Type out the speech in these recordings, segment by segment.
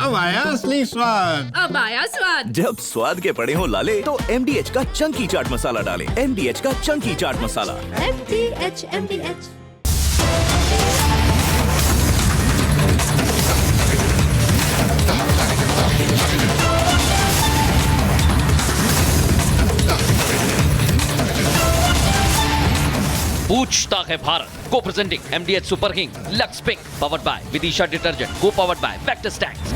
अब आया असली स्वाद। अब आया स्वाद। जब स्वाद के पड़े हो लाले तो MDH का चंकी चाट मसाला डालें। MDH का चंकी चाट मसाला। MDH। पूछता है भारत को presenting MDH super king lux pink powered by Vidisha detergent को पावर्ड बाय वेक्टस टैक्स।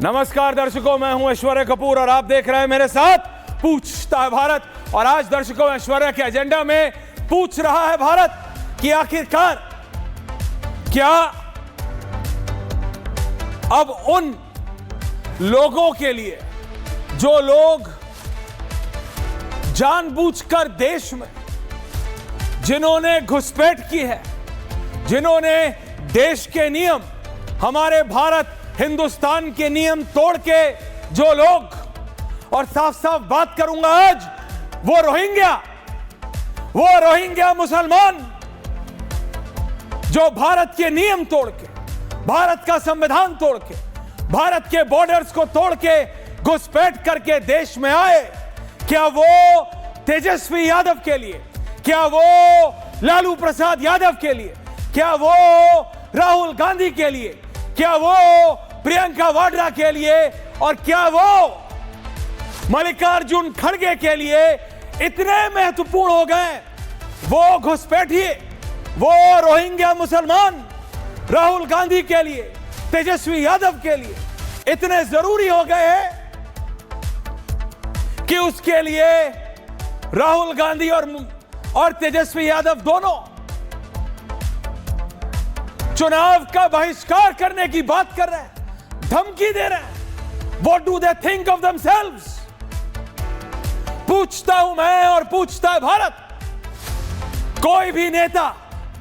नमस्कार दर्शकों, मैं हूं ऐश्वर्या कपूर और आप देख रहे हैं मेरे साथ पूछता है भारत। और आज दर्शकों, ऐश्वर्या के एजेंडा में पूछ रहा है भारत कि आखिरकार क्या अब उन लोगों के लिए जो लोग जानबूझकर देश में जिन्होंने घुसपैठ की है, जिन्होंने देश के नियम, हमारे भारत हिंदुस्तान के नियम तोड़ के जो लोग, और साफ साफ बात करूंगा आज, वो रोहिंग्या मुसलमान जो भारत के नियम तोड़ के, भारत का संविधान तोड़ के, भारत के बॉर्डर्स को तोड़ के घुसपैठ करके देश में आए, क्या वो तेजस्वी यादव के लिए, क्या वो लालू प्रसाद यादव के लिए, क्या वो राहुल गांधी के लिए, क्या वो प्रियंका वाड्रा के लिए, और क्या वो मल्लिकार्जुन खड़गे के लिए इतने महत्वपूर्ण हो गए? वो घुसपैठिए, वो रोहिंग्या मुसलमान राहुल गांधी के लिए, तेजस्वी यादव के लिए इतने जरूरी हो गए हैं कि उसके लिए राहुल गांधी और तेजस्वी यादव दोनों चुनाव का बहिष्कार करने की बात कर रहे हैं, धमकी दे रहे हैं। What do they think of themselves? पूछता हूं मैं और पूछता है भारत, कोई भी नेता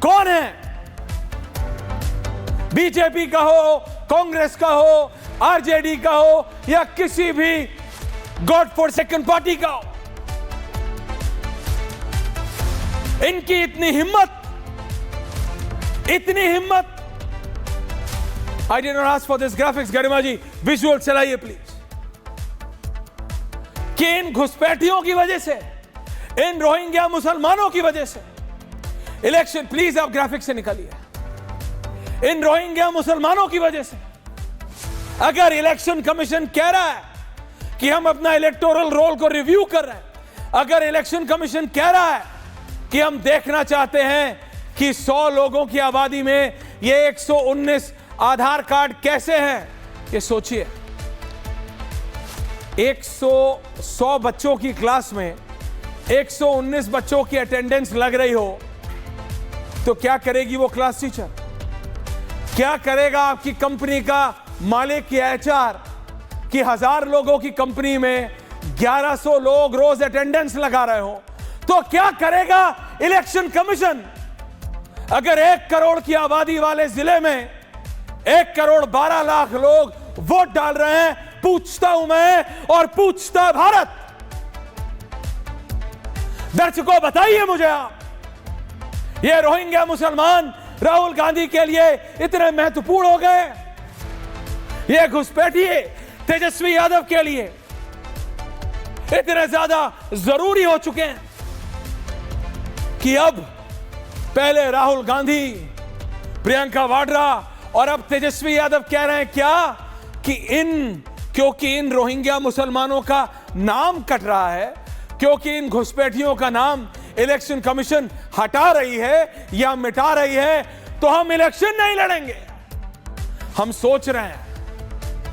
कौन है, बीजेपी का हो, कांग्रेस का हो, आरजेडी का हो, या किसी भी गॉड फॉरसेकन पार्टी का हो, इनकी इतनी हिम्मत, I did not ask for this graphics, Garima ji visual चलाइए प्लीज, कि इन घुसपैठियों की वजह से, इन रोहिंग्या मुसलमानों की वजह से इलेक्शन, प्लीज आप ग्राफिक्स से निकालिए, इन रोहिंग्या मुसलमानों की वजह से अगर इलेक्शन कमीशन कह रहा है कि हम अपना इलेक्टोरल रोल को रिव्यू कर रहे हैं, अगर इलेक्शन कमीशन कह रहा है कि हम देखना चाहते हैं कि 100 लोगों की आबादी में ये 119 आधार कार्ड कैसे हैं, ये सोचिए, 100 बच्चों की क्लास में 119 बच्चों की अटेंडेंस लग रही हो तो क्या करेगी वो क्लास टीचर? क्या करेगा आपकी कंपनी का मालिक या HR कि 1000 लोगों की कंपनी में 1100 लोग रोज अटेंडेंस लगा रहे हो? तो क्या करेगा इलेक्शन कमीशन अगर 1 करोड़ की आबादी वाले जिले में 1 करोड़ 12 लाख लोग वोट डाल रहे हैं? पूछता हूं मैं और पूछता है भारत। दर्शकों बताइए मुझे आप, ये रोहिंग्या मुसलमान राहुल गांधी के लिए इतने महत्वपूर्ण हो गए, ये घुसपैठिए तेजस्वी यादव के लिए इतने ज्यादा जरूरी हो चुके हैं कि अब पहले राहुल गांधी, प्रियंका वाड्रा और अब तेजस्वी यादव कह रहे हैं क्या कि क्योंकि इन रोहिंग्या मुसलमानों का नाम कट रहा है, क्योंकि इन घुसपैठियों का नाम इलेक्शन कमीशन हटा रही है या मिटा रही है, तो हम इलेक्शन नहीं लड़ेंगे। हम सोच रहे हैं,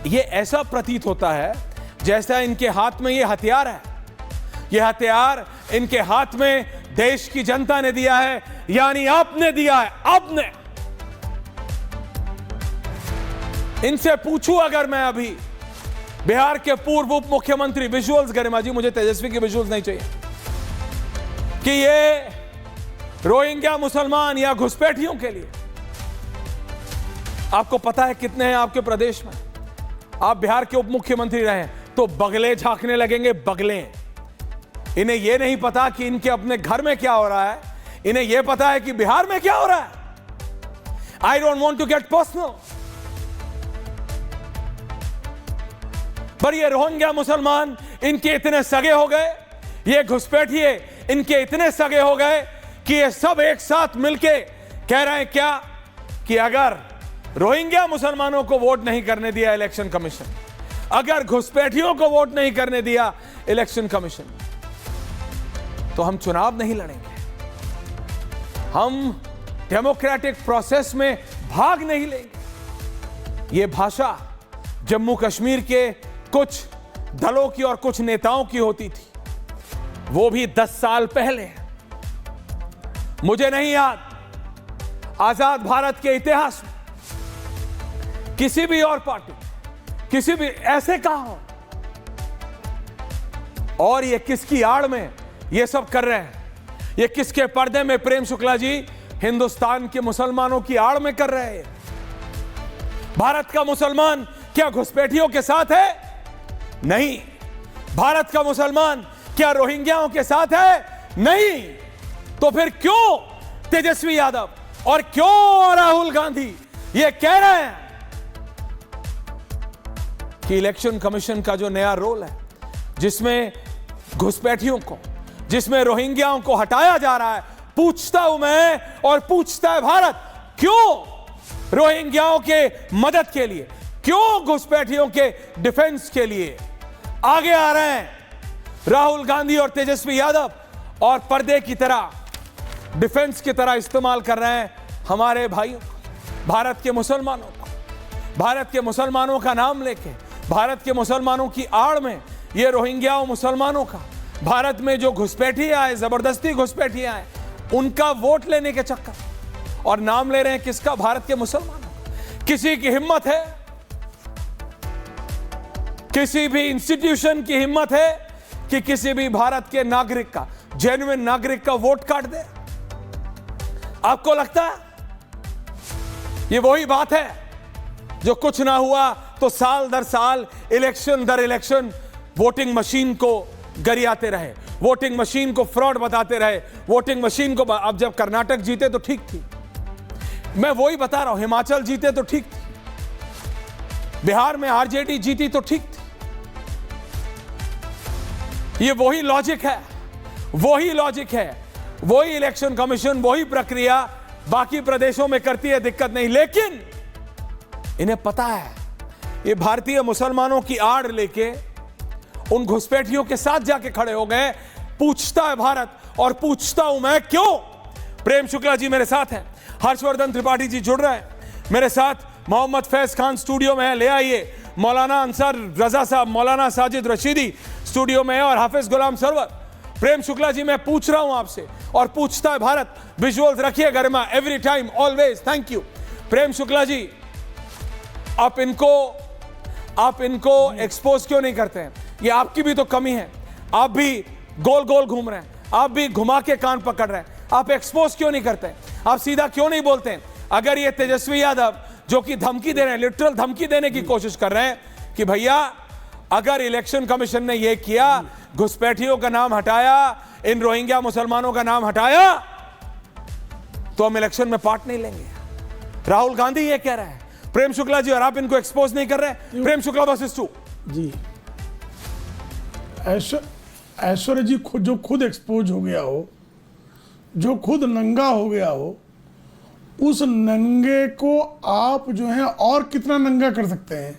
ये ऐसा प्रतीत होता है जैसा इनके हाथ में ये हथियार है, ये हथियार इनके हाथ में देश की जनता ने दिया है, यानी आपने दिया है। आपने इनसे पूछूं अगर मैं अभी बिहार के पूर्व उप मुख्यमंत्री, विजुअल्स गरिमा जी, मुझे तेजस्वी की विजुअल्स नहीं चाहिए, कि ये रोहिंग्या मुसलमान या घुसपैठियों के लिए आपको पता है कितने हैं आपके प्रदेश में? आप बिहार के उप मुख्यमंत्री रहे तो बगले झांकने लगेंगे, बगले इन्हें यह नहीं पता कि इनके अपने घर में क्या हो रहा है, इन्हें यह पता है कि बिहार में क्या हो रहा है। I don't want to get personal, पर ये रोहिंग्या मुसलमान इनके इतने सगे हो गए, ये घुसपैठिए इनके इतने सगे हो गए कि ये सब एक साथ मिलके कह रहे हैं क्या कि अगर रोहिंग्या मुसलमानों को वोट नहीं करने दिया इलेक्शन कमीशन, अगर घुसपैठियों को वोट नहीं करने दिया इलेक्शन कमीशन, तो हम चुनाव नहीं लड़ेंगे, हम डेमोक्रेटिक प्रोसेस में भाग नहीं लेंगे। यह भाषा जम्मू कश्मीर के कुछ दलों की और कुछ नेताओं की होती थी, वो भी 10 साल पहले। मुझे नहीं याद आजाद भारत के इतिहास में किसी भी और पार्टी, किसी भी ऐसे कहा हो। और ये किसकी आड़ में ये सब कर रहे हैं, ये किसके पर्दे में प्रेम शुक्ला जी हिंदुस्तान के मुसलमानों की आड़ में कर रहे हैं। भारत का मुसलमान क्या घुसपैठियों के साथ है? नहीं। भारत का मुसलमान क्या रोहिंग्याओं के साथ है? नहीं। तो फिर क्यों तेजस्वी यादव और क्यों राहुल गांधी ये कह रहे हैं कि इलेक्शन कमीशन का जो नया रोल है, जिसमें घुसपैठियों को, जिसमें रोहिंग्याओं को हटाया जा रहा है, पूछता हूं मैं और पूछता है भारत, क्यों रोहिंग्याओं के मदद के लिए, क्यों घुसपैठियों के डिफेंस के लिए आगे आ रहे हैं राहुल गांधी और तेजस्वी यादव, और पर्दे की तरह, डिफेंस की तरह इस्तेमाल कर रहे हैं हमारे भाइयों को, भारत के मुसलमानों को, भारत के मुसलमानों का नाम लेके, भारत के मुसलमानों की आड़ में ये रोहिंग्याओं मुसलमानों का, भारत में जो घुसपैठी आए, जबरदस्ती घुसपैठी आए, उनका वोट लेने के चक्कर, और नाम ले रहे हैं किसका? भारत के मुसलमानों। किसी की हिम्मत है, किसी भी इंस्टीट्यूशन की हिम्मत है कि किसी भी भारत के नागरिक का, जेन्युइन नागरिक का वोट काट दे? आपको लगता है ये वही बात है जो कुछ ना हुआ तो साल दर साल, इलेक्शन दर इलेक्शन वोटिंग मशीन को गरियाते रहे, वोटिंग मशीन को फ्रॉड बताते रहे, वोटिंग मशीन को। अब जब कर्नाटक जीते तो ठीक थी, मैं वही बता रहा हूं, हिमाचल जीते तो ठीक थी, बिहार में आरजेडी जीती तो ठीक थी। ये वही लॉजिक है, वही लॉजिक है, वही इलेक्शन कमीशन, वही प्रक्रिया बाकी प्रदेशों में करती है, दिक्कत नहीं। लेकिन इन्हें पता है ये भारतीय मुसलमानों की आड़ लेके उन घुसपैठियों के साथ जाके खड़े हो गए। पूछता है भारत और पूछता हूं मैं, क्यों? प्रेम शुक्ला जी मेरे साथ हैं, हर्षवर्धन त्रिपाठी जी जुड़ रहे हैं मेरे साथ, मोहम्मद फैज खान स्टूडियो में है, ले आइए, मौलाना अंसार रजा साहब, मौलाना साजिद रशीदी स्टूडियो में है, और हाफिज गुलाम सरवर। प्रेम शुक्ला जी मैं पूछ रहा हूं आपसे और पूछता है भारत। विजुअल्स रखिए Garima, every time always, thank you. Prem Shukla ji, आप इनको एक्सपोज क्यों नहीं करते हैं? ये आपकी भी तो कमी है, आप भी गोल गोल घूम रहे हैं, आप भी घुमा के कान पकड़ रहे हैं, आप एक्सपोज क्यों नहीं करते? आप सीधा क्यों नहीं बोलते हैं? अगर ये तेजस्वी यादव जो कि धमकी दे रहे हैं, लिटरल धमकी देने की कोशिश कर रहे हैं कि भैया अगर इलेक्शन कमीशन ने यह किया, घुसपैठियों का नाम हटाया, इन रोहिंग्या मुसलमानों का नाम हटाया, तो हम इलेक्शन में पार्ट नहीं लेंगे। राहुल गांधी ये कह रहे हैं, प्रेम शुक्ला जी, और आप इनको एक्सपोज नहीं कर रहे। प्रेम शुक्ला वर्सेस 2 जी। ऐश्वर्या जी जो खुद एक्सपोज हो गया हो, जो खुद नंगा हो गया हो, उस नंगे को आप जो है और कितना नंगा कर सकते हैं?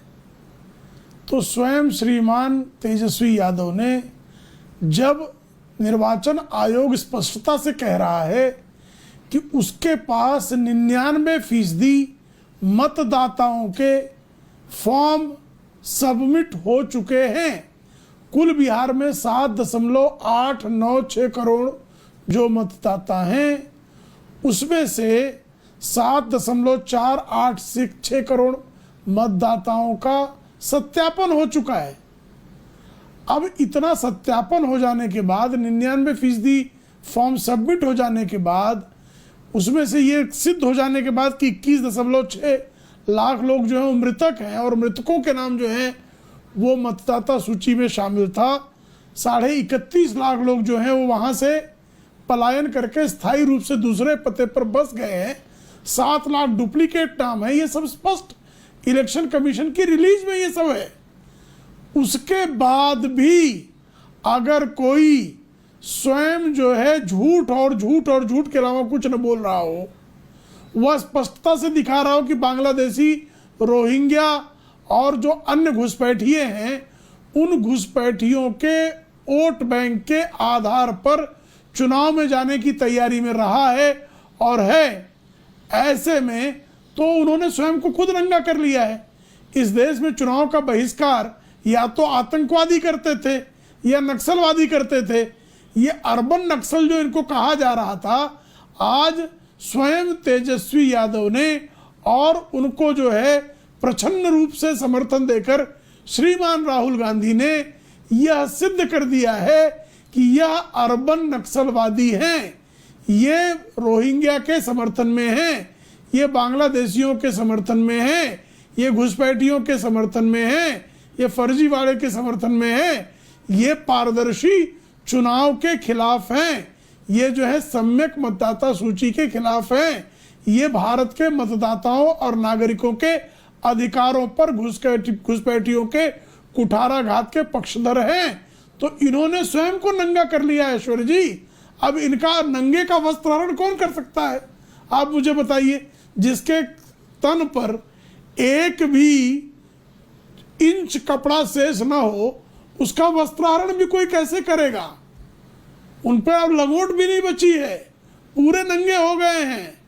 तो स्वयं श्रीमान तेजस्वी यादव ने, जब निर्वाचन आयोग स्पष्टता से कह रहा है कि उसके पास 99% मतदाताओं के फॉर्म सबमिट हो चुके हैं, कुल बिहार में 7.896 करोड़ जो मतदाता हैं, उसमें से 7.486 करोड़ मतदाताओं का सत्यापन हो चुका है। अब इतना सत्यापन हो जाने के बाद, 99% फॉर्म सबमिट हो जाने के बाद, उसमें से ये सिद्ध हो जाने के बाद कि 21.6 लाख लोग जो हैं मृतक हैं, और मृतकों के नाम जो हैं वो मतदाता सूची में शामिल था 31.5 लाख लोग जो हैं वो वहां से पलायन करके स्थायी रूप से दूसरे पते पर बस गए हैं। 7 लाख डुप्लीकेट नाम है। ये सब स्पष्ट इलेक्शन कमीशन की रिलीज में ये सब है। उसके बाद भी अगर कोई स्वयं जो है झूठ और झूठ के अलावा कुछ न बोल रहा हो, वह स्पष्टता से दिखा रहा हो कि बांग्लादेशी, रोहिंग्या और जो अन्य घुसपैठिए हैं, उन घुसपैठियों के वोट बैंक के आधार पर चुनाव में जाने की तैयारी में रहा है और है। ऐसे में तो उन्होंने स्वयं को खुद नंगा कर लिया है। इस देश में चुनाव का बहिष्कार या तो आतंकवादी करते थे या नक्सलवादी करते थे। ये अर्बन नक्सल जो इनको कहा जा रहा था, आज स्वयं तेजस्वी यादव ने और उनको जो है प्रछन्न रूप से समर्थन देकर श्रीमान राहुल गांधी ने यह सिद्ध कर दिया है कि यह अर्बन नक्सलवादी हैं। ये रोहिंग्या के समर्थन में हैं, ये बांग्लादेशियों के समर्थन में हैं, ये घुसपैठियों के समर्थन में हैं, ये फर्जीवाड़े के समर्थन में हैं, ये पारदर्शी चुनाव के खिलाफ हैं, ये जो है सम्यक मतदाता सूची के खिलाफ हैं, ये भारत के मतदाताओं और नागरिकों के अधिकारों पर घुसपैठियों के कुठाराघात के पक्षधर हैं। तो इन्होंने स्वयं को नंगा कर लिया है ऐश्वर्य जी। अब इनका नंगे का वस्त्रहरण कौन कर सकता है, आप मुझे बताइए। जिसके तन पर एक भी इंच कपड़ा शेष ना हो, उसका वस्त्रहरण भी कोई कैसे करेगा। उन पर अब लंगोट भी नहीं बची है, पूरे नंगे हो गए हैं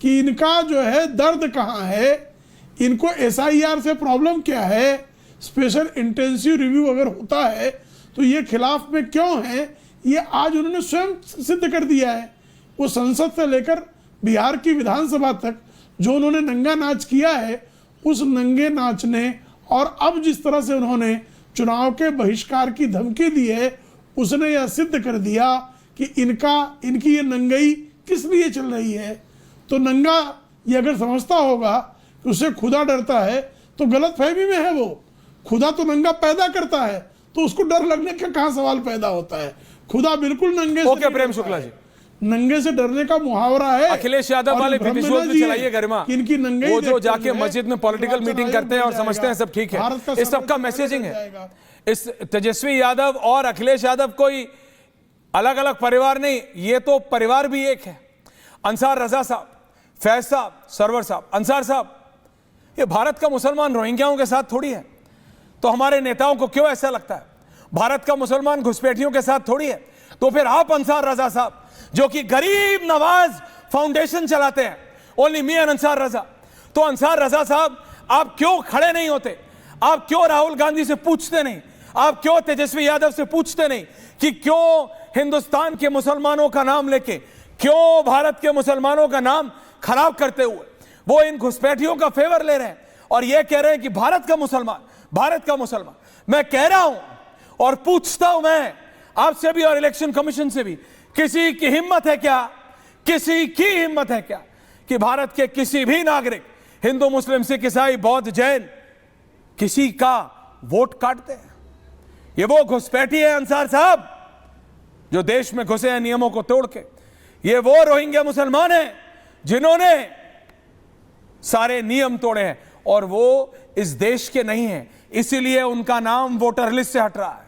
कि इनका जो है दर्द कहाँ है, इनको SIR से प्रॉब्लम क्या है, स्पेशल इंटेंसिव रिव्यू अगर होता है तो ये खिलाफ में क्यों है, ये आज उन्होंने स्वयं सिद्ध कर दिया है। वो संसद से लेकर बिहार की विधानसभा तक जो उन्होंने नंगा नाच किया है, उस नंगे नाच ने और अब जिस तरह से उन्होंने चुनाव के बहिष्कार की धमकी दी है, उसने यह सिद्ध कर दिया कि इनकी ये नंगाई किस लिए चल रही है। तो नंगा ये अगर समझता होगा कि उससे खुदा डरता है तो गलत फहमी में है। वो खुदा तो नंगा पैदा करता है, तो उसको डर लगने का कहाँ सवाल पैदा होता है। खुदा बिल्कुल नंगे से ओके प्रेम शुक्ला जी, नंगे से डरने का मुहावरा है। अखिलेश यादव वाले विजुअल भी चलाइए गरिमा, इनकी नंगाई वो जो जाके मस्जिद में पॉलिटिकल मीटिंग करते हैं और समझते हैं सब ठीक है, इस सबका मैसेजिंग है। इस तेजस्वी यादव और अखिलेश यादव कोई अलग अलग परिवार नहीं, ये तो परिवार भी एक है। अंसार रजा साहब, फैज साहब, सरवर साहब, अंसार साहब, ये भारत का मुसलमान रोहिंग्याओं के साथ थोड़ी है। तो हमारे नेताओं को क्यों ऐसा लगता है भारत का मुसलमान घुसपैठियों के साथ थोड़ी है। तो फिर आप अंसार रजा साहब जो कि गरीब नवाज फाउंडेशन चलाते हैं, ओनली मी एंड अंसार रजा, तो अंसार रजा साहब आप क्यों खड़े नहीं होते, आप क्यों राहुल गांधी से पूछते नहीं, आप क्यों तेजस्वी यादव से पूछते नहीं कि क्यों हिंदुस्तान के मुसलमानों का नाम लेके, क्यों भारत के मुसलमानों का नाम खराब करते हुए वो इन घुसपैठियों का फेवर ले रहे हैं और ये कह रहे हैं कि भारत का मुसलमान, भारत का मुसलमान। मैं कह रहा हूं और पूछता हूं मैं आपसे भी और इलेक्शन कमीशन से भी, किसी की हिम्मत है क्या, किसी की हिम्मत है क्या कि भारत के किसी भी नागरिक, हिंदू, मुस्लिम, सिख, ईसाई, बौद्ध, जैन, किसी का वोट काटते हैं। ये वो घुसपैठी है अंसार साहब जो देश में घुसे हैं नियमों को तोड़ के। ये वो रोहिंग्या मुसलमान हैं जिन्होंने सारे नियम तोड़े हैं और वो इस देश के नहीं हैं, इसीलिए उनका नाम वोटर लिस्ट से हट रहा है।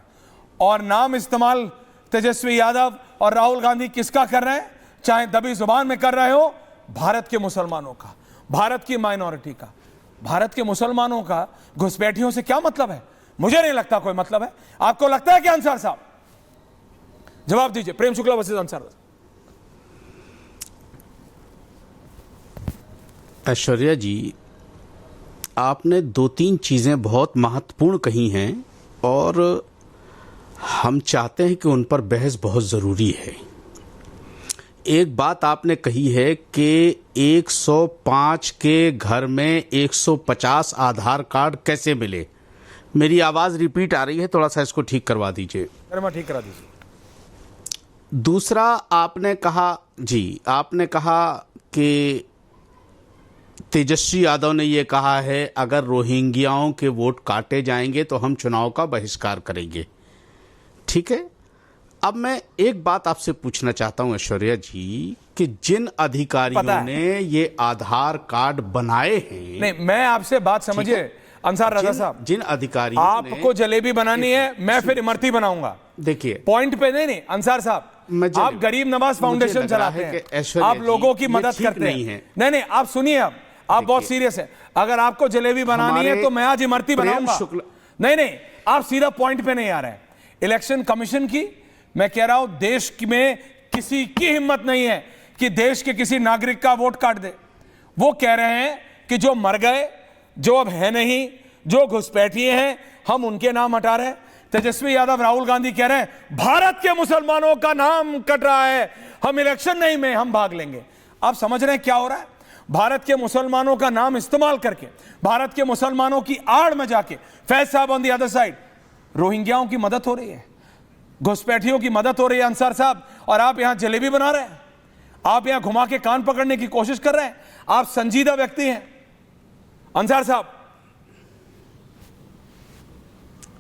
और नाम इस्तेमाल तेजस्वी यादव और राहुल गांधी किसका कर रहे हैं, चाहे दबी जुबान में कर रहे हो, भारत के मुसलमानों का, भारत की माइनॉरिटी का। भारत के मुसलमानों का घुसपैठियों से क्या मतलब है? मुझे नहीं लगता कोई मतलब है। आपको लगता है कि अंसार साहब? जवाब दीजिए। प्रेम शुक्ला वर्सेस अंसार। ऐश्वर्या जी, आपने 2-3 चीजें बहुत महत्वपूर्ण कही हैं और हम चाहते हैं कि उन पर बहस बहुत जरूरी है। एक बात आपने कही है कि 105 के घर में 150 आधार कार्ड कैसे मिले। मेरी आवाज रिपीट आ रही है, थोड़ा सा इसको ठीक करवा दीजिए। ठीक करा दीजिए। दूसरा आपने कहा जी, आपने कहा कि तेजस्वी यादव ने यह कहा है अगर रोहिंग्याओं के वोट काटे जाएंगे तो हम चुनाव का बहिष्कार करेंगे। ठीक है। अब मैं एक बात आपसे पूछना चाहता हूं ऐश्वर्या जी कि जिन अधिकारियों ने ये आधार कार्ड बनाए हैं, नहीं, मैं आपसे बात समझिए अंसार रजा साहब, जिन अधिकारियों आपको जलेबी बनानी है, मैं फिर इमरती बनाऊंगा। देखिए पॉइंट पे नहीं अंसार साहब, आप गरीब नवाज फाउंडेशन चलाते हैं, आप लोगों की मदद करते हैं। नहीं, आप सुनिए, आप बहुत सीरियस है। अगर आपको जलेबी बनानी है तो मैं आज इमरती बनाऊंगा। नहीं, आप सीधा पॉइंट पे नहीं आ रहे हैं। इलेक्शन कमीशन की मैं कह रहा हूं, देश में किसी की हिम्मत नहीं है कि देश के किसी नागरिक का वोट काट दे। वो कह रहे हैं कि जो मर गए, जो अब है नहीं, जो घुसपैठिए हैं, हम उनके नाम हटा रहे हैं। तेजस्वी यादव, राहुल गांधी कह रहे हैं भारत के मुसलमानों का नाम कट रहा है, हम इलेक्शन नहीं में हम भाग लेंगे। आप समझ रहे हैं क्या हो रहा है? भारत के मुसलमानों का नाम इस्तेमाल करके, भारत के मुसलमानों की आड़ में जाके फैज साहब ऑन द अदर साइड, रोहिंग्याओं की मदद हो रही है, घुसपैठियों की मदद हो रही है अंसार साहब, और आप यहां जलेबी बना रहे हैं, आप यहां घुमा के कान पकड़ने की कोशिश कर रहे हैं। आप संजीदा व्यक्ति हैं अंसार साहब।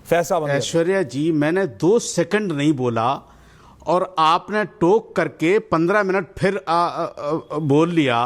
फैज साहब, ऐश्वर्या जी, मैंने 2 सेकंड नहीं बोला और आपने टोक करके 15 मिनट फिर बोल लिया।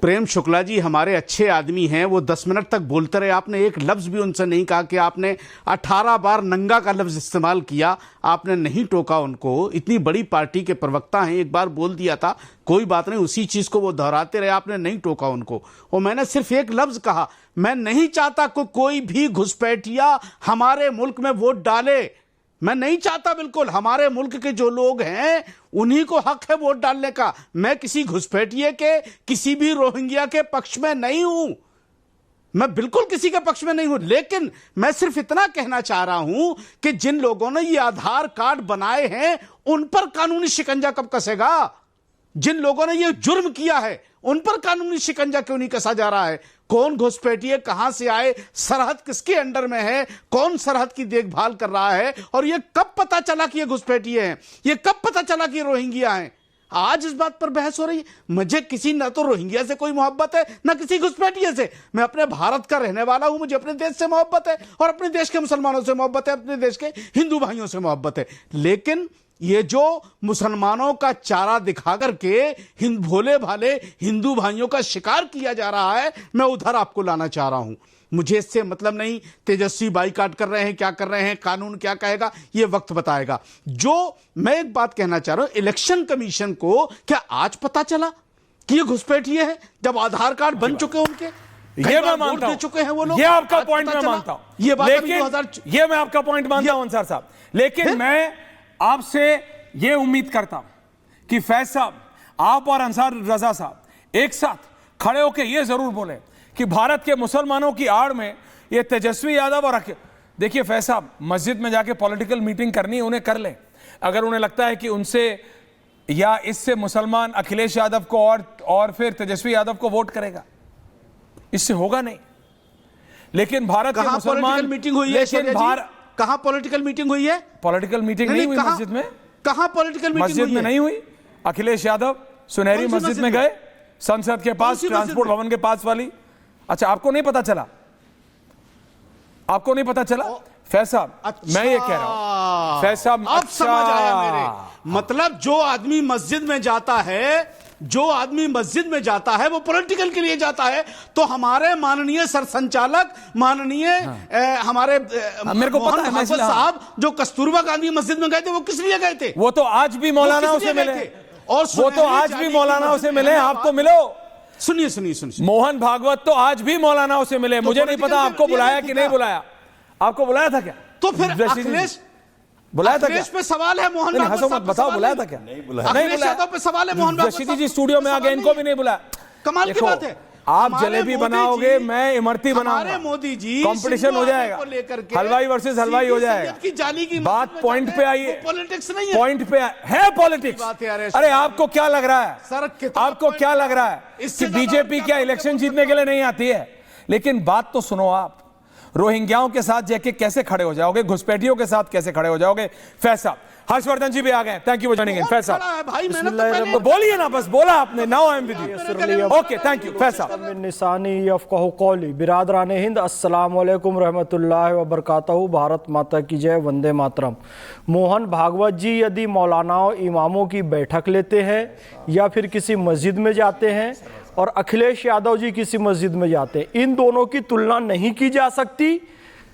प्रेम शुक्ला जी हमारे अच्छे आदमी हैं, वो 10 मिनट तक बोलते रहे, आपने एक लफ्ज भी उनसे नहीं कहा कि आपने 18 बार नंगा का लफ्ज इस्तेमाल किया, आपने नहीं टोका उनको। इतनी बड़ी पार्टी के प्रवक्ता हैं, एक बार बोल दिया था, कोई बात नहीं, उसी चीज को वो दोहराते रहे, आपने नहीं टोका उनको। और मैंने सिर्फ एक लफ्ज कहा, मैं नहीं चाहता कि कोई भी घुसपैठिया हमारे मुल्क में वोट डाले। मैं नहीं चाहता, बिल्कुल। हमारे मुल्क के जो लोग हैं उन्हीं को हक है वोट डालने का। मैं किसी घुसपैठिए के, किसी भी रोहिंग्या के पक्ष में नहीं हूं, मैं बिल्कुल किसी के पक्ष में नहीं हूं। लेकिन मैं सिर्फ इतना कहना चाह रहा हूं कि जिन लोगों ने ये आधार कार्ड बनाए हैं उन पर कानूनी शिकंजा कब कसेगा? जिन लोगों ने ये जुर्म किया है उन पर कानूनी शिकंजा क्यों नहीं कसा जा रहा है? कौन घुसपैठिए, कहां से आए, सरहद किसके अंडर में है, कौन सरहद की देखभाल कर रहा है, और ये कब पता चला कि ये घुसपैठिए हैं, ये कब पता चला कि ये रोहिंग्या हैं? आज इस बात पर बहस हो रही है। मुझे किसी, ना तो रोहिंग्या से कोई मोहब्बत है ना किसी घुसपैठिए से। मैं अपने भारत का रहने वाला हूं, मुझे अपने देश से मोहब्बत है और अपने देश के मुसलमानों से मोहब्बत है, अपने देश के हिंदू भाइयों से मोहब्बत है। लेकिन ये जो मुसलमानों का चारा दिखा करके भोले भाले हिंदू भाइयों का शिकार किया जा रहा है, मैं उधर आपको लाना चाह रहा हूं। मुझे इससे मतलब नहीं तेजस्वी बाईकाट कर रहे हैं, क्या कर रहे हैं, कानून क्या कहेगा, ये वक्त बताएगा। जो मैं एक बात कहना चाह रहा हूं, इलेक्शन कमीशन को क्या आज पता चला कि ये घुसपैठिए हैं, जब आधार कार्ड बन चुके हैं उनके? ये मैं मानता हूं, चुके हैं वो लोग, ये आपका पॉइंट मैं मानता हूं, ये बात ये मैं आपका पॉइंट मानता हूं अंसार साहब। लेकिन मैं आपसे यह उम्मीद करता हूं कि फैज साहब, आप और अंसार रजा साहब एक साथ खड़े होकर यह जरूर बोले कि भारत के मुसलमानों की आड़ में ये तेजस्वी यादव और देखिए फैज साहब, मस्जिद में जाके पॉलिटिकल मीटिंग करनी है उन्हें कर लें। अगर उन्हें लगता है कि उनसे या इससे मुसलमान अखिलेश यादव को और फिर तेजस्वी यादव को वोट करेगा, इससे होगा नहीं। लेकिन भारत के मुसलमान मीटिंग हुई है, कहां पॉलिटिकल मीटिंग हुई है? पॉलिटिकल मीटिंग नहीं हुई मस्जिद में। कहां पॉलिटिकल मीटिंग मस्जिद में नहीं हुई। अखिलेश यादव सुनहरी मस्जिद में गए, संसद के पास, ट्रांसपोर्ट भवन के पास वाली। अच्छा, आपको नहीं पता चला? आपको नहीं पता चला फैज साहब? अच्छा, मैं ये कह रहा हूं फैज साहब, अब समझ आया मेरे। मतलब जो आदमी मस्जिद में जाता है, जो आदमी मस्जिद में जाता है वो पॉलिटिकल के लिए जाता है। तो हमारे माननीय सरसंचालक, माननीय हमारे मेरे को पता है साहब जो कस्तूरबा गांधी मस्जिद में गए थे, वो किस लिए गए थे? वो तो आज भी मौलाना से मिले, और वो तो आज भी मौलाना से मिले। आप तो मिलो, सुनिए। मोहन भागवत तो आज भी मौलाना से मिले। मुझे नहीं पता आपको बुलाया कि नहीं बुलाया। आपको बुलाया था क्या? तो फिर अखिलेश बुलाया था क्या? पे सवाल है मोहन भागवत साहब, बताओ बुलाया था क्या? नहीं बुलाया। अखिलेश यादव पे सवाल है मोहन भागवत साहब जी स्टूडियो में आ गए, इनको भी नहीं बुलाया। कमाल की बात है। आप जलेबी बनाओगे, मैं इमरती बनाऊंगा। मोदी जी कंपटीशन हो जाएगा, हलवाई वर्सेस हलवाई हो जाएगा। बात पॉइंट पे आई है, पॉलिटिक्स नहीं है, पॉइंट पे है पॉलिटिक्स। अरे आपको क्या लग रहा है, आपको क्या लग रहा है कि बीजेपी क्या इलेक्शन जीतने के लिए नहीं आती है? लेकिन बात तो सुनो आप, रोहिंग्याओं के साथ जाके कैसे खड़े हो जाओगे, घुसपैठियों के साथ कैसे खड़े हो जाओगे? फैज साहब, हर्षवर्धन जी भी आ गए, thank you for joining in. Faiz साहब भाई मैंने तो बोलिए ना, बस बोला आपने, now I am with you. Okay, thank you Faiz साहब। निशानी यफ़क़हू कौली, बिरादरान हिंद, अस्सलाम वालेकुम रहमतुल्लाहि व बरकातहू, भारत माता की जय, वंदे मातरम। मोहन भागवत जी यदि मौलानाओं इमामों की बैठक लेते हैं या फिर किसी मस्जिद में जाते हैं और अखिलेश यादव जी किसी मस्जिद में जाते हैं, इन दोनों की तुलना नहीं की जा सकती।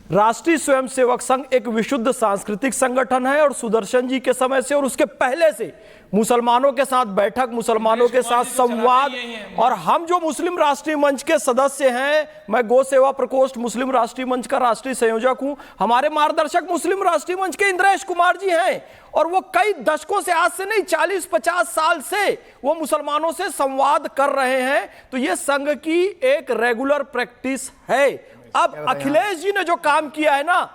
राष्ट्रीय स्वयंसेवक संघ एक विशुद्ध सांस्कृतिक संगठन है और सुदर्शन जी के समय से और उसके पहले से मुसलमानों के साथ बैठक, मुसलमानों के साथ संवाद, और हम जो मुस्लिम राष्ट्रीय मंच के सदस्य हैं, मैं गौ सेवा प्रकोष्ठ मुस्लिम राष्ट्रीय मंच का राष्ट्रीय संयोजक हूं, हमारे मार्गदर्शक मुस्लिम राष्ट्रीय मंच के इंद्रेश कुमार जी हैं और वो कई दशकों से, आज से नहीं 40-50 साल से वो मुसलमानों से संवाद कर रहे हैं। तो ये संघ की एक रेगुलर प्रैक्टिस है। अब अखिलेश जी ने जो काम किया है ना,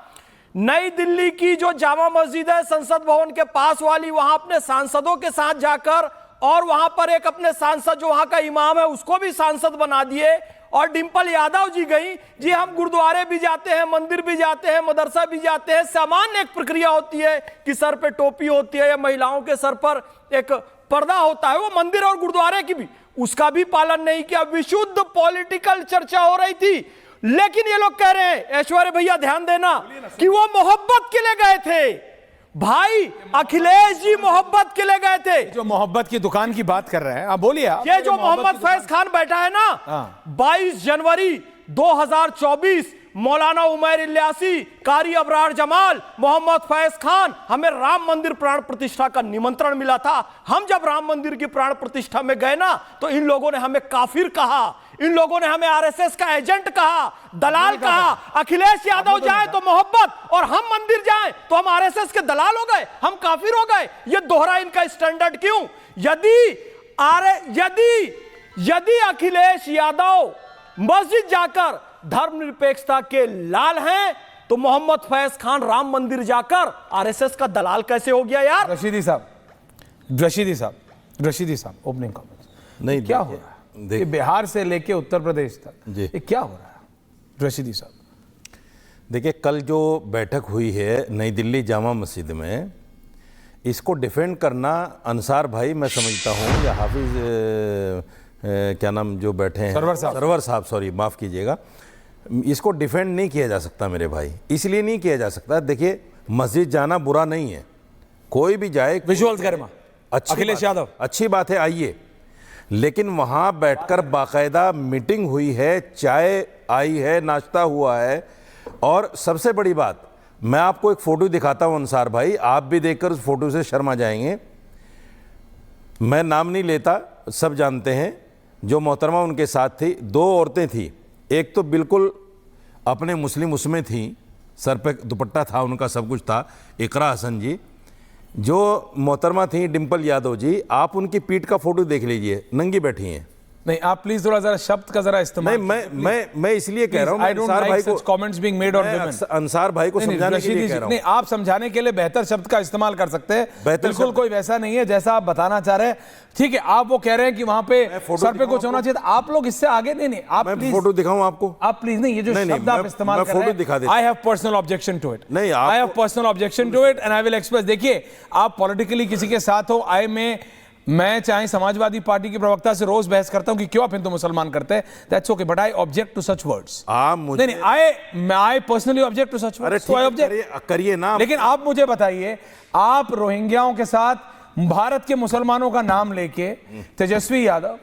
नई दिल्ली की जो जामा मस्जिद है संसद भवन के पास वाली, वहां अपने सांसदों के साथ जाकर और वहां पर एक अपने सांसद जो वहां का इमाम है उसको भी सांसद बना दिए, और डिंपल यादव जी गई जी हम गुरुद्वारे भी जाते हैं, मंदिर भी जाते हैं, मदरसा भी जाते हैं। सामान्य एक प्रक्रिया होती है कि सर पे टोपी होती है या महिलाओं के सर पर एक पर्दा होता है, वो मंदिर और गुरुद्वारे की भी, उसका भी पालन नहीं किया। विशुद्ध पॉलिटिकल चर्चा हो रही थी, लेकिन ये लोग कह रहे हैं, ऐश्वर्य भैया ध्यान देना, कि वो मोहब्बत के लिए गए थे। भाई अखिलेश जी मोहब्बत के लिए गए थे। जो मोहब्बत की दुकान की बात कर रहे हैं, आप बोलिए। ये जो मोहम्मद फैज खान बैठा है ना, 22 जनवरी 2024 मौलाना उमैर इलियासी, कारी अबरार जमाल, मोहम्मद फैज खान, हमें राम मंदिर प्राण प्रतिष्ठा का निमंत्रण मिला था। हम जब राम मंदिर की प्राण प्रतिष्ठा में गए ना, तो इन लोगों ने हमें काफिर कहा, इन लोगों ने हमें आरएसएस का एजेंट कहा, दलाल कहा। अखिलेश यादव जाए तो मोहब्बत और हम मंदिर जाए तो हम आरएसएस के दलाल हो गए, हम काफिर हो गए। ये दोहरा इनका स्टैंडर्ड क्यों? यदि अखिलेश यादव मस्जिद जाकर धर्मनिरपेक्षता के लाल हैं, तो मोहम्मद फैज खान राम मंदिर जाकर आरएसएस का दलाल कैसे हो गया यार? रशीदी साहब ओपनिंग कमेंट्स। नहीं, क्या हो रहा है कि बिहार से लेके उत्तर प्रदेश तक ये क्या हो रहा है? रशीदी साहब देखिए, कल जो बैठक हुई है नई दिल्ली जामा मस्जिद में, इसको डिफेंड करना अंसार भाई मैं समझता हूँ, या हाफिज क्या नाम जो बैठे हैं, सरवर साहब, सॉरी माफ़ कीजिएगा, इसको डिफेंड नहीं किया जा सकता मेरे भाई। इसलिए नहीं किया जा सकता, देखिए मस्जिद जाना बुरा नहीं है, कोई भी जाए, विजुअल्स गर्मा, अखिलेश यादव अच्छी बात है, आइए, लेकिन वहाँ बैठकर बाकायदा मीटिंग हुई है, चाय आई है, नाश्ता हुआ है, और सबसे बड़ी बात, मैं आपको एक फ़ोटो दिखाता हूँ अंसार भाई, आप भी देखकर उस फोटो से शर्मा जाएंगे। मैं नाम नहीं लेता, सब जानते हैं, जो मोहतरमा उनके साथ थी, 2 औरतें थी, एक तो बिल्कुल अपने मुस्लिम उसमें थी, सर पे दुपट्टा था उनका, सब कुछ था, इकरा हसन जी, जो मोहतरमा थी डिंपल यादव जी, आप उनकी पीठ का फोटो देख लीजिए, नंगी बैठी हैं। नहीं, आप प्लीज थोड़ा जरा शब्द का जरा इस्तेमाल। मैं इसलिए कह रहा हूं, अंसार भाई को comments being made on women, Ansar भाई को समझाने के लिए कह रहा हूं। नहीं, आप समझाने के लिए बेहतर शब्द का इस्तेमाल कर सकते हैं, बिल्कुल कोई वैसा नहीं है जैसा आप बताना चाह रहे हैं। ठीक है, आप वो कह रहे हैं कि वहां पे सर पे कुछ होना चाहिए, आप लोग इससे आगे नहीं, आप फोटो दिखाऊं आपको, आप प्लीज नहीं, ये जो शब्द आप इस्तेमाल कर रहे हैं, I have personal objection to it, नहीं, I have personal objection to it and I will express. देखिए, आप पॉलिटिकली किसी के साथ हो, मैं चाहे समाजवादी पार्टी के प्रवक्ता से रोज बहस करता हूं कि क्यों आप हिंदू मुसलमान करते हैं, that's okay, but I object to such words. नहीं, I personally object to such words, तो आई ऑब्जेक्ट करिए ना। लेकिन आप मुझे बताइए, आप रोहिंग्याओं के साथ भारत के मुसलमानों का नाम लेके तेजस्वी यादव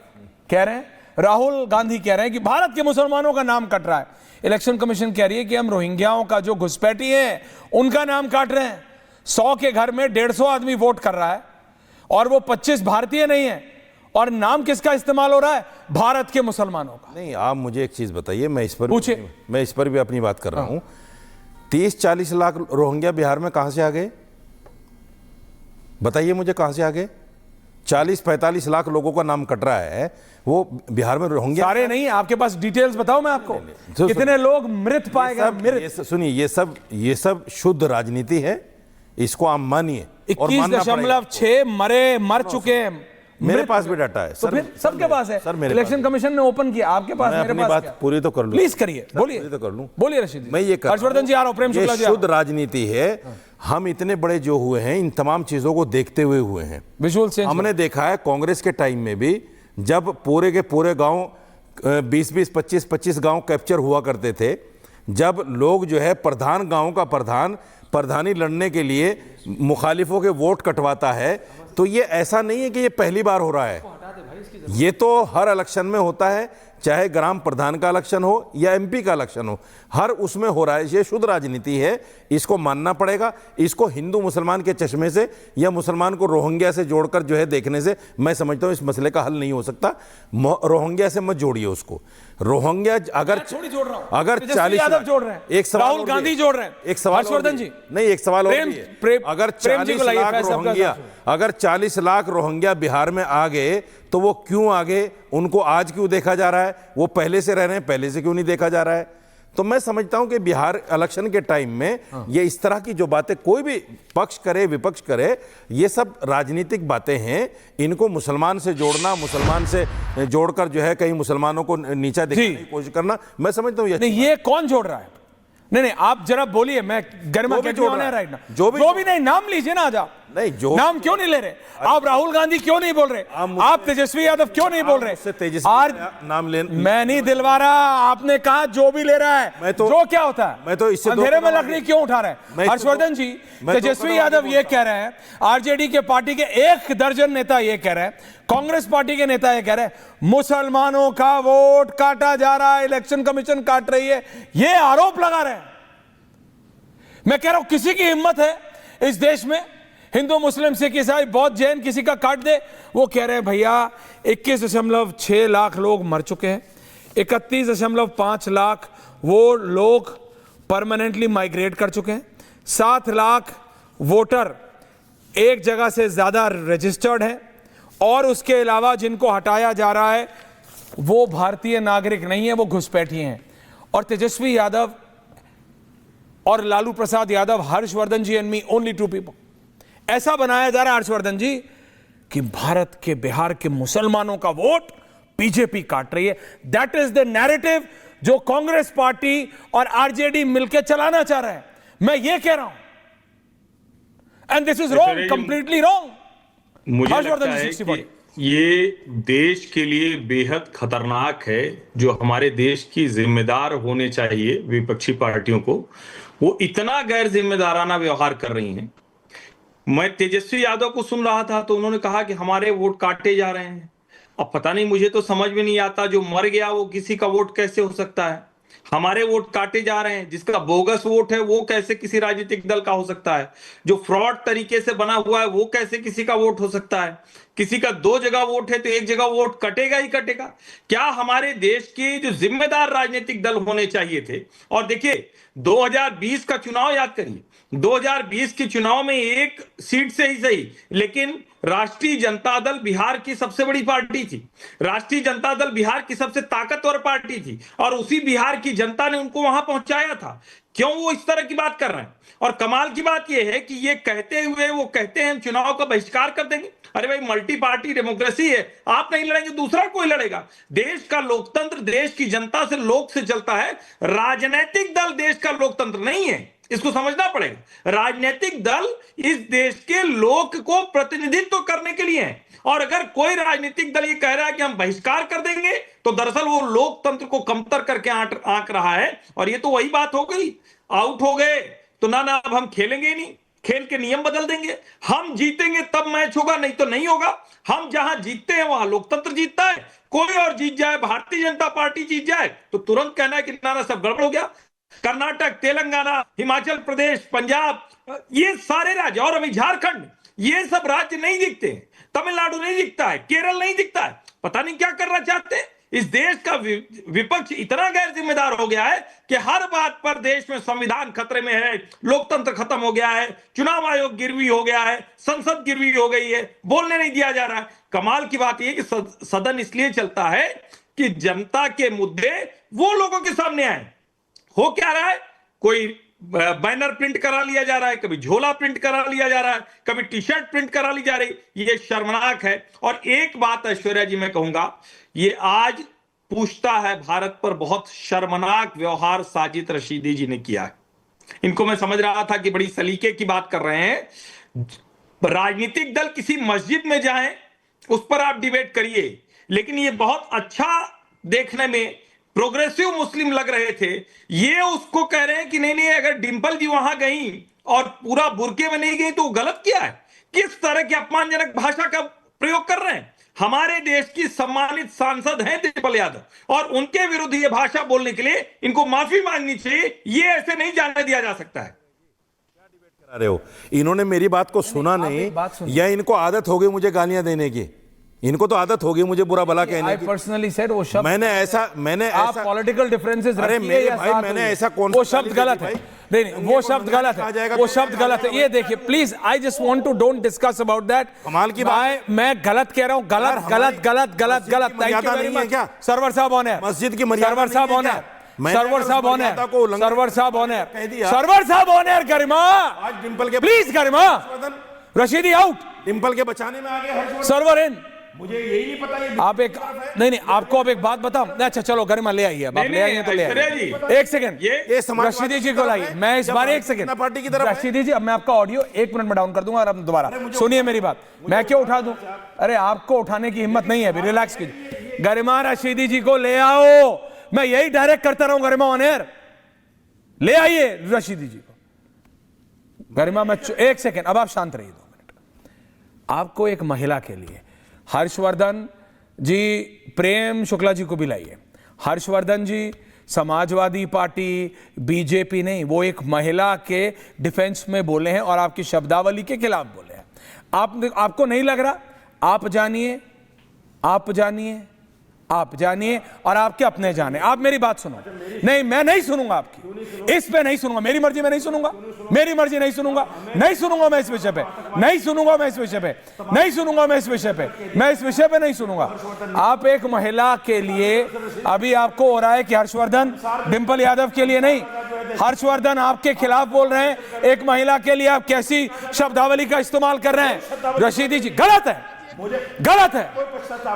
कह रहे हैं, राहुल गांधी कह रहे हैं कि भारत के मुसलमानों का नाम कट रहा है, इलेक्शन कमीशन कह रही है कि हम रोहिंग्याओं का जो घुसपैठी है उनका नाम काट रहे हैं, 100 के घर में 150 आदमी वोट कर रहा है और वो 25 भारतीय नहीं है, और नाम किसका इस्तेमाल हो रहा है? भारत के मुसलमानों का। नहीं, आप मुझे एक चीज बताइए, मैं इस पर भी अपनी बात कर रहा हूं। 30-40 लाख रोहिंग्या बिहार में कहां से आ गए? बताइए मुझे, कहां से आ गए? 40-45 लाख लोगों का नाम कट रहा है, वो बिहार में रोहिंग्या सारे नहीं, आपके पास डिटेल्स बताओ मैं आपको, कितने लोग मृत पाए गए? सुनिए, ये सब शुद्ध राजनीति है, इसको आप मानिए। 21.6 मर चुके हैं मेरे पास भी डाटा है तो सर, फिर सबके पास है सर, मेरे इलेक्शन पास कमीशन ने ओपन किया, आपके पास, मैं मेरे अपनी पास बात क्या? पूरी तो कर लूं। प्लीज करिए, बोलिए, पूरी तो कर लूं। बोलिए रशीद जी। मैं ये कर हर्षवर्धन जी आ रहा हूं, प्रेम ये शुक्ला जी आ रहा शुद्ध राजनीति है। हम इतने बड़े जो हुए हैं इन तमाम चीजों को देखते हुए हुए हैं। विजुअल चेंज हमने देखा है कांग्रेस के टाइम में भी, जब पूरे के पूरे गांव 20-20, 25-25 गांव कैप्चर हुआ करते थे, जब लोग जो है प्रधान गांव का प्रधानी लड़ने के लिए मुखालिफों के वोट कटवाता है, तो ये ऐसा नहीं है कि ये पहली बार हो रहा है, ये तो हर इलेक्शन में होता है, चाहे ग्राम प्रधान का इलेक्शन हो या एमपी का इलेक्शन हो, हर उसमें हो रहा है। ये शुद्ध राजनीति है, इसको मानना पड़ेगा। इसको हिंदू मुसलमान के चश्मे से या मुसलमान को रोहिंग्या से जोड़कर जो है देखने से मैं समझता हूं इस मसले का हल नहीं हो सकता। रोहिंग्या से मत जोड़िए उसको। रोहिंग्या अगर 40 यादव जोड़ रहे हैं, एक सवाल राहुल गांधी जोड़ रहे हैं, एक सवाल हर्षवर्धन जी नहीं, एक सवाल और भी है। अगर 40 लाख रोहिंग्या बिहार में आ गए तो वो क्यों आ गए, उनको आज क्यों देखा जा रहा है, वो पहले से रह रहे हैं, पहले से क्यों नहीं देखा जा रहा है? तो मैं समझता हूं कि बिहार इलेक्शन के टाइम में ये इस तरह की जो बातें कोई भी पक्ष करे विपक्ष करे, ये सब राजनीतिक बातें हैं। इनको मुसलमान से जोड़ना, मुसलमान से जोड़कर जो है कहीं मुसलमानों को नीचा दिखाने की कोशिश करना, मैं समझता हूं ये कौन जोड़ रहा है? नहीं, आप जरा बोलिए, मैं गरिमा जो भी जोड़ रहा है, राइट ना, जो भी नहीं, नाम लीजिए ना। आज आप नहीं, जो नाम क्यों नहीं ले रहे? आप राहुल गांधी क्यों नहीं बोल रहे? आप तेजस्वी यादव क्यों नहीं बोल रहे? आज नाम ले, मैं नहीं दिलवा रहा, आपने कहा जो भी ले रहा है, जो क्या होता है? मैं तो इससे अंधेरे में लकड़ी क्यों उठा रहे हैं? हर्षवर्धन जी, तेजस्वी यादव ये कह रहे हैं, आरजेडी के पार्टी के 1 दर्जन नेता ये कह रहे हैं, कांग्रेस पार्टी के नेता ये कह रहे हैं मुसलमानों का वोट काटा जा रहा है, इलेक्शन कमीशन काट रही है, ये आरोप लगा रहे हैं। मैं कह रहा हूं किसी की हिम्मत है इस देश में, हिंदू मुस्लिम सिख ईसाई बौद्ध जैन किसी का काट दे? वो कह रहे हैं भैया 21.6 लाख लोग मर चुके हैं, 31.5 लाख वो लोग परमानेंटली माइग्रेट कर चुके हैं, 7 लाख वोटर एक जगह से ज्यादा रजिस्टर्ड हैं, और उसके अलावा जिनको हटाया जा रहा है वो भारतीय नागरिक नहीं है, वो घुसपैठी हैं। और तेजस्वी यादव और लालू प्रसाद यादव, हर्षवर्धन जी एंड मी, ओनली 2 पीपल, ऐसा बनाया जा रहा है हर्षवर्धन जी कि भारत के बिहार के मुसलमानों का वोट बीजेपी काट रही है। दैट इज द नैरेटिव जो कांग्रेस पार्टी और आरजेडी मिलकर चलाना चाह रहे हैं। मैं ये कह रहा हूं, and this is wrong, completely wrong. मुझे लगता है कि ये देश के लिए बेहद खतरनाक है। जो हमारे देश की जिम्मेदार होने चाहिए विपक्षी पार्टियों को, वो इतना गैर जिम्मेदाराना व्यवहार कर रही हैं। मैं तेजस्वी यादव को सुन रहा था तो उन्होंने कहा कि हमारे वोट काटे जा रहे हैं। अब पता नहीं, मुझे तो समझ में नहीं आता, जो मर गया वो किसी का वोट कैसे हो सकता है? हमारे वोट काटे जा रहे हैं, जिसका बोगस वोट है वो कैसे किसी राजनीतिक दल का हो सकता है? जो फ्रॉड तरीके से बना हुआ है वो कैसे किसी का वोट हो सकता है? किसी का 2 जगह वोट है तो 1 जगह वोट कटेगा ही कटेगा। क्या हमारे देश के जो जिम्मेदार राजनीतिक दल होने चाहिए थे? और देखिए 2020 का चुनाव याद करिए, 2020 के चुनाव में 1 सीट से ही सही, लेकिन राष्ट्रीय जनता दल बिहार की सबसे बड़ी पार्टी थी, राष्ट्रीय जनता दल बिहार की सबसे ताकतवर पार्टी थी, और उसी बिहार की जनता ने उनको वहां पहुंचाया था। क्यों वो इस तरह की बात कर रहे हैं? और कमाल की बात यह है कि ये कहते हुए वो कहते हैं हम चुनाव का बहिष्कार कर देंगे। अरे भाई, मल्टी पार्टी डेमोक्रेसी है, आप नहीं लड़ेंगे दूसरा कोई लड़ेगा। देश का लोकतंत्र देश की जनता से, लोक से चलता है। राजनीतिक दल देश का लोकतंत्र नहीं है, इसको समझना पड़ेगा। राजनीतिक दल इस देश के लोक को प्रतिनिधित्व करने के लिए है, और अगर कोई राजनीतिक दल ये कह रहा है कि हम बहिष्कार कर देंगे, तो दरअसल वो लोकतंत्र को कमतर करके आंक रहा है। और ये तो वही बात हो गई, आउट हो गए तो ना अब हम खेलेंगे ही नहीं, खेल के नियम बदल देंगे, हम जीतेंगे तब मैच होगा, नहीं तो नहीं होगा। हम जहां जीतते हैं वहां लोकतंत्र जीतता है। कोई और जीत जाए, भारतीय जनता पार्टी जीत जाए, तो तुरंत कहना है कि ना सब गड़बड़ हो गया। कर्नाटक, तेलंगाना, हिमाचल प्रदेश, पंजाब, ये सारे राज्य, और अभी झारखंड, ये सब राज्य नहीं दिखते हैं। तमिलनाडु नहीं दिखता है, केरल नहीं दिखता है। पता नहीं क्या करना चाहते हैं। इस देश का विपक्ष इतना गैर जिम्मेदार हो गया है कि हर बात पर देश में संविधान खतरे में है, लोकतंत्र खत्म हो गया है, चुनाव आयोग गिरवी हो गया है, संसद गिरवी हो गई है, बोलने नहीं दिया जा रहा है। कमाल की बात यह कि सदन इसलिए चलता है कि जनता के मुद्दे वो लोगों के सामने आए। हो क्या रहा है? कोई बैनर प्रिंट करा लिया जा रहा है, कभी झोला प्रिंट करा लिया जा रहा है, कभी टी शर्ट प्रिंट करा ली जा रही। ये शर्मनाक है। और एक बात ऐश्वर्या जी मैं कहूंगा, ये आज पूछता है भारत पर बहुत शर्मनाक व्यवहार साजिद रशीदी जी ने किया है। इनको मैं समझ रहा था कि बड़ी सलीके की बात कर रहे हैं। राजनीतिक दल किसी मस्जिद में जाएं, उस पर आप डिबेट करिए, लेकिन ये बहुत अच्छा देखने में प्रोग्रेसिव मुस्लिम लग रहे थे। ये उसको कह रहे हैं कि नहीं नहीं, अगर डिंपल जी वहां गई और पूरा बुरके में नहीं गई तो गलत किया है। किस तरह की अपमानजनक भाषा का प्रयोग कर रहे हैं। हमारे देश की सम्मानित सांसद हैं डिंपल यादव, और उनके विरुद्ध ये भाषा बोलने के लिए इनको माफी मांगनी चाहिए। ये ऐसे नहीं जाने दिया जा सकता है। रहे हो, इन्होंने मेरी बात को सुना नहीं, या इनको आदत हो गई मुझे गालियां देने की। इनको तो आदत होगी मुझे बुरा भला कहने की। पर्सनली सेड वो शब्द मैंने ऐसा पॉलिटिकल डिफरेंसेस अरे मेरे भाई, मैंने ऐसा कौन वो शब्द गलत है। नहीं, वो शब्द गलत है, वो शब्द गलत है। ये देखिए please, I just want to don't discuss about that. कमाल की बात, मैं गलत कह रहा हूँ, गलत गलत गलत गलत गलत। Thank you very much. Sarwar sahab on है, मस्जिद की मर्यादा, सरवर साहब ऑन है, सरवर साहब ऑन है, सरवर साहब ऑन है, कह दिया। सरवर साहब ऑन है। गरिमा, आज डिंपल के please Garima, Rashidi out, Dimple के बचाने में आ गए, सर्वर इन। मुझे यही नहीं पता। ये आप एक नहीं, आपको अब एक बात बताऊं। अच्छा चलो गरिमा ले आइए, आप ले आइए तो ले आइए। एक सेकंड, ये रशीदी जी को लाइए। मैं इस बार एक सेकंड, पार्टी की तरफ रशीदी जी, अब मैं आपका ऑडियो 1 मिनट में डाउन कर दूंगा और अब दोबारा सुनिए मेरी बात। मैं क्यों उठा दूं? अरे आपको उठाने की हिम्मत नहीं है, अभी रिलैक्स कीजिए। गरिमा रशीदी जी को ले आओ, मैं यही डायरेक्ट करता रहूं। गरिमा ऑन एयर, ले आइए रशीदी जी को। गरिमा मैं एक सेकंड, अब आप शांत रहिए 2 मिनट। आपको एक महिला के लिए हर्षवर्धन जी, प्रेम शुक्ला जी को भी लाइए। हर्षवर्धन जी समाजवादी पार्टी, बीजेपी नहीं, वो एक महिला के डिफेंस में बोले हैं और आपकी शब्दावली के खिलाफ बोले हैं। आपको नहीं लग रहा? आप जानिए, आप जानिए, आप जानिए और आपके अपने जाने। आप मेरी बात सुनो। नहीं, मैं नहीं सुनूंगा आपकी, इस पे नहीं सुनूंगा। मेरी मर्जी में नहीं सुनूंगा, मेरी मर्जी नहीं सुनूंगा, नहीं सुनूंगा मैं इस विषय पे, नहीं सुनूंगा मैं इस विषय पे, नहीं सुनूंगा मैं इस विषय पे, मैं इस विषय पे नहीं सुनूंगा। आप एक महिला के लिए, अभी आपको हो रहा है कि हर्षवर्धन डिंपल यादव के लिए नहीं, हर्षवर्धन आपके खिलाफ बोल रहे हैं। एक महिला के लिए आप कैसी शब्दावली का इस्तेमाल कर रहे हैं? रशीदी जी गलत है, गलत है,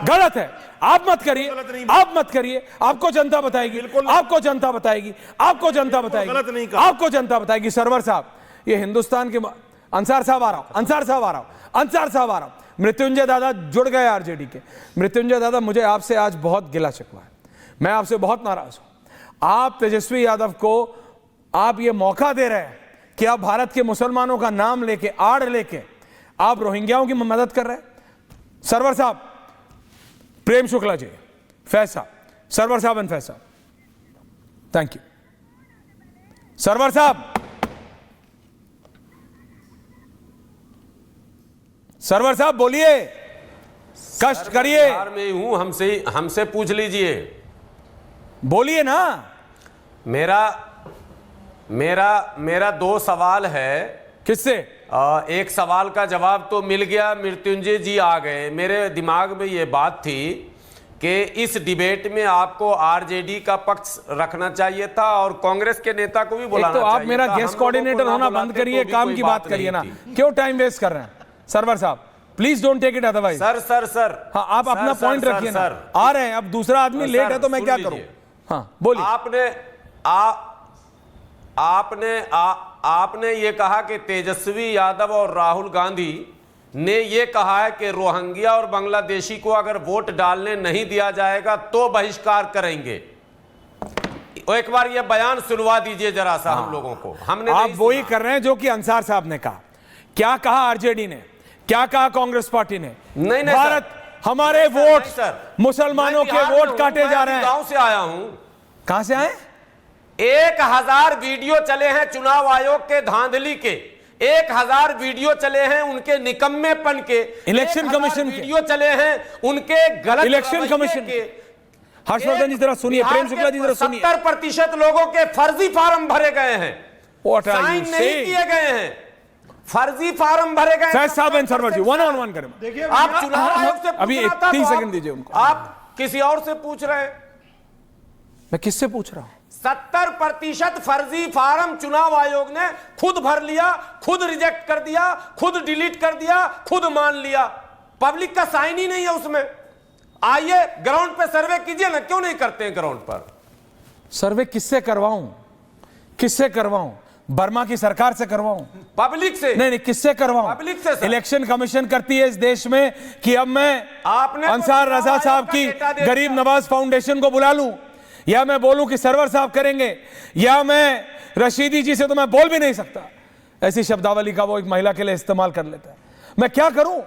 गलत है। आप मत करिए, आप मत करिए। आपको जनता बताएगी, आपको जनता बताएगी, आपको जनता बताएगी, आपको जनता बताएगी। सरवर साहब, ये हिंदुस्तान के अंसार साहब आ रहा हूं, अंसार साहब आ रहा हूं, अंसार साहब आ रहा हूं। मृत्युंजय दादा जुड़ गए आरजेडी के। मृत्युंजय दादा, मुझे आपसे आज बहुत गिला शिकवा है, मैं आपसे बहुत नाराज हूं। आप तेजस्वी यादव को आप ये मौका दे रहे हैं कि आप भारत के मुसलमानों का नाम लेके, आड़ लेके आप रोहिंग्याओं की मदद कर रहे हैं। सरवर साहब, प्रेम शुक्ला जी, फैज साहब, सरवर साहब एंड फैज साहब, थैंक यू। सरवर साहब, सरवर साहब बोलिए, कष्ट करिए। में हूं, हमसे पूछ लीजिए, बोलिए ना। मेरा 2 सवाल है। किससे? एक सवाल का जवाब तो मिल गया, मृत्युंजय जी आ गए। मेरे दिमाग में ये बात थी कि इस डिबेट में आपको आरजेडी का पक्ष रखना चाहिए था और कांग्रेस के नेता को भी बुलाना चाहिए था। आप मेरा गेस्ट कोऑर्डिनेटर होना बंद करिए, काम की बात करिए ना। क्यों टाइम वेस्ट कर रहे हैं? Sarwar sahab please don't take it otherwise. Sir हाँ, आप अपना पॉइंट रखिए ना। आ रहे हैं, अब दूसरा आदमी लेट है तो मैं क्या करूं? हाँ बोलिए। आपने ये कहा कि तेजस्वी यादव और राहुल गांधी ने ये कहा है कि रोहिंग्या और बांग्लादेशी को अगर वोट डालने नहीं दिया जाएगा तो बहिष्कार करेंगे। एक बार ये बयान सुनवा दीजिए जरा सा हम लोगों को। हमने आप वही कर रहे हैं जो कि अंसार साहब ने कहा। क्या कहा आरजेडी ने, क्या कहा कांग्रेस पार्टी ने? नहीं भारत हमारे वोट, मुसलमानों के वोट काटे जा रहे हैं। गांव से आया हूं। कहां से आए? 1000 वीडियो चले हैं चुनाव आयोग के धांधली के, 1000 वीडियो चले हैं उनके निकम्मेपन के, इलेक्शन कमीशन के वीडियो चले हैं उनके गलत इलेक्शन कमीशन के। हर्षवर्धन जी जरा सुनिए, प्रेम शुक्ला जी जरा सुनिए। 70% लोगों के फर्जी फार्म भरे गए हैं, साइन नहीं किए गए हैं, फर्जी फार्म भरे गए। फैज साहब एंड सरवर जी, 1-on-1 करें। देखिए आप चुनाव आयोग से अभी 30 सेकंड दीजिए उनको। आप किसी और से पूछ रहे हैं। मैं किससे पूछ रहा हूं? 70% फर्जी फार्म चुनाव आयोग ने खुद भर लिया, खुद रिजेक्ट कर दिया, खुद डिलीट कर दिया, खुद मान लिया। पब्लिक का साइन ही नहीं है उसमें। आइए ग्राउंड पे सर्वे कीजिए ना, क्यों नहीं करते हैं ग्राउंड पर? सर्वे किससे करवाऊं? किससे करवाऊं? बर्मा की सरकार से करवाऊं? पब्लिक से नहीं, किससे करवाऊं? पब्लिक से सर। इलेक्शन कमीशन करती है इस देश में कि अब मैं आपने अंसार रजा साहब की गरीब नवाज फाउंडेशन को बुला लूं, या मैं बोलूं कि सरवर साहब करेंगे, या मैं रशीदी जी से तो मैं बोल भी नहीं सकता। ऐसी शब्दावली का वो एक महिला के लिए इस्तेमाल कर लेता है। मैं क्या करूं?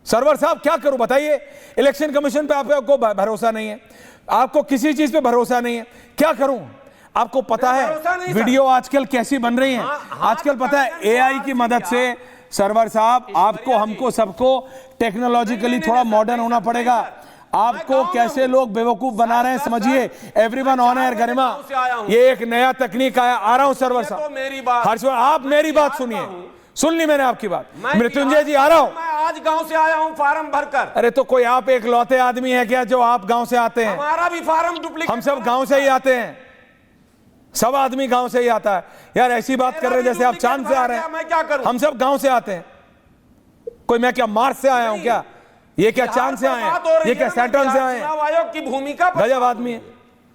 सरवर साहब क्या करूं बताइए? इलेक्शन कमीशन पे आपको भरोसा नहीं है, आपको किसी चीज पे भरोसा नहीं है, क्या करूं? आपको पता है वीडियो आजकल कैसी बन रही है? आजकल पता है एआई की मदद से सरवर साहब आपको, हमको, सबको टेक्नोलॉजिकली थोड़ा मॉडर्न होना पड़ेगा। आपको कैसे लोग बेवकूफ बना रहे हैं समझिए। एवरीवन ऑन एयर गरिमा, ये एक नया तकनीक आया। आ रहा हूं सरवर साहब, हर्षवर्धन आप मेरी बात सुनिए। सुन ली मैंने आपकी बात। मृत्युंजय जी आ रहा हूं। मैं आज गांव से आया हूं फार्म भरकर। अरे तो कोई आप एक लौते आदमी है क्या जो आप गांव से आते हैं? हमारा भी फार्म डुप्लीकेट। हम सब गांव से ही आते हैं, सब आदमी गांव से ही आता है। यार ऐसी बात कर रहे हैं जैसे आप चांद से आ रहे हैं। मैं क्या करूं? हम सब गांव से आते हैं। कोई मैं क्या मार्स से आया हूं क्या? ये क्या चांद से आए हैं? ये क्या सैटर्न से आए हैं? चुनाव आयोग की भूमिका गजब आदमी है।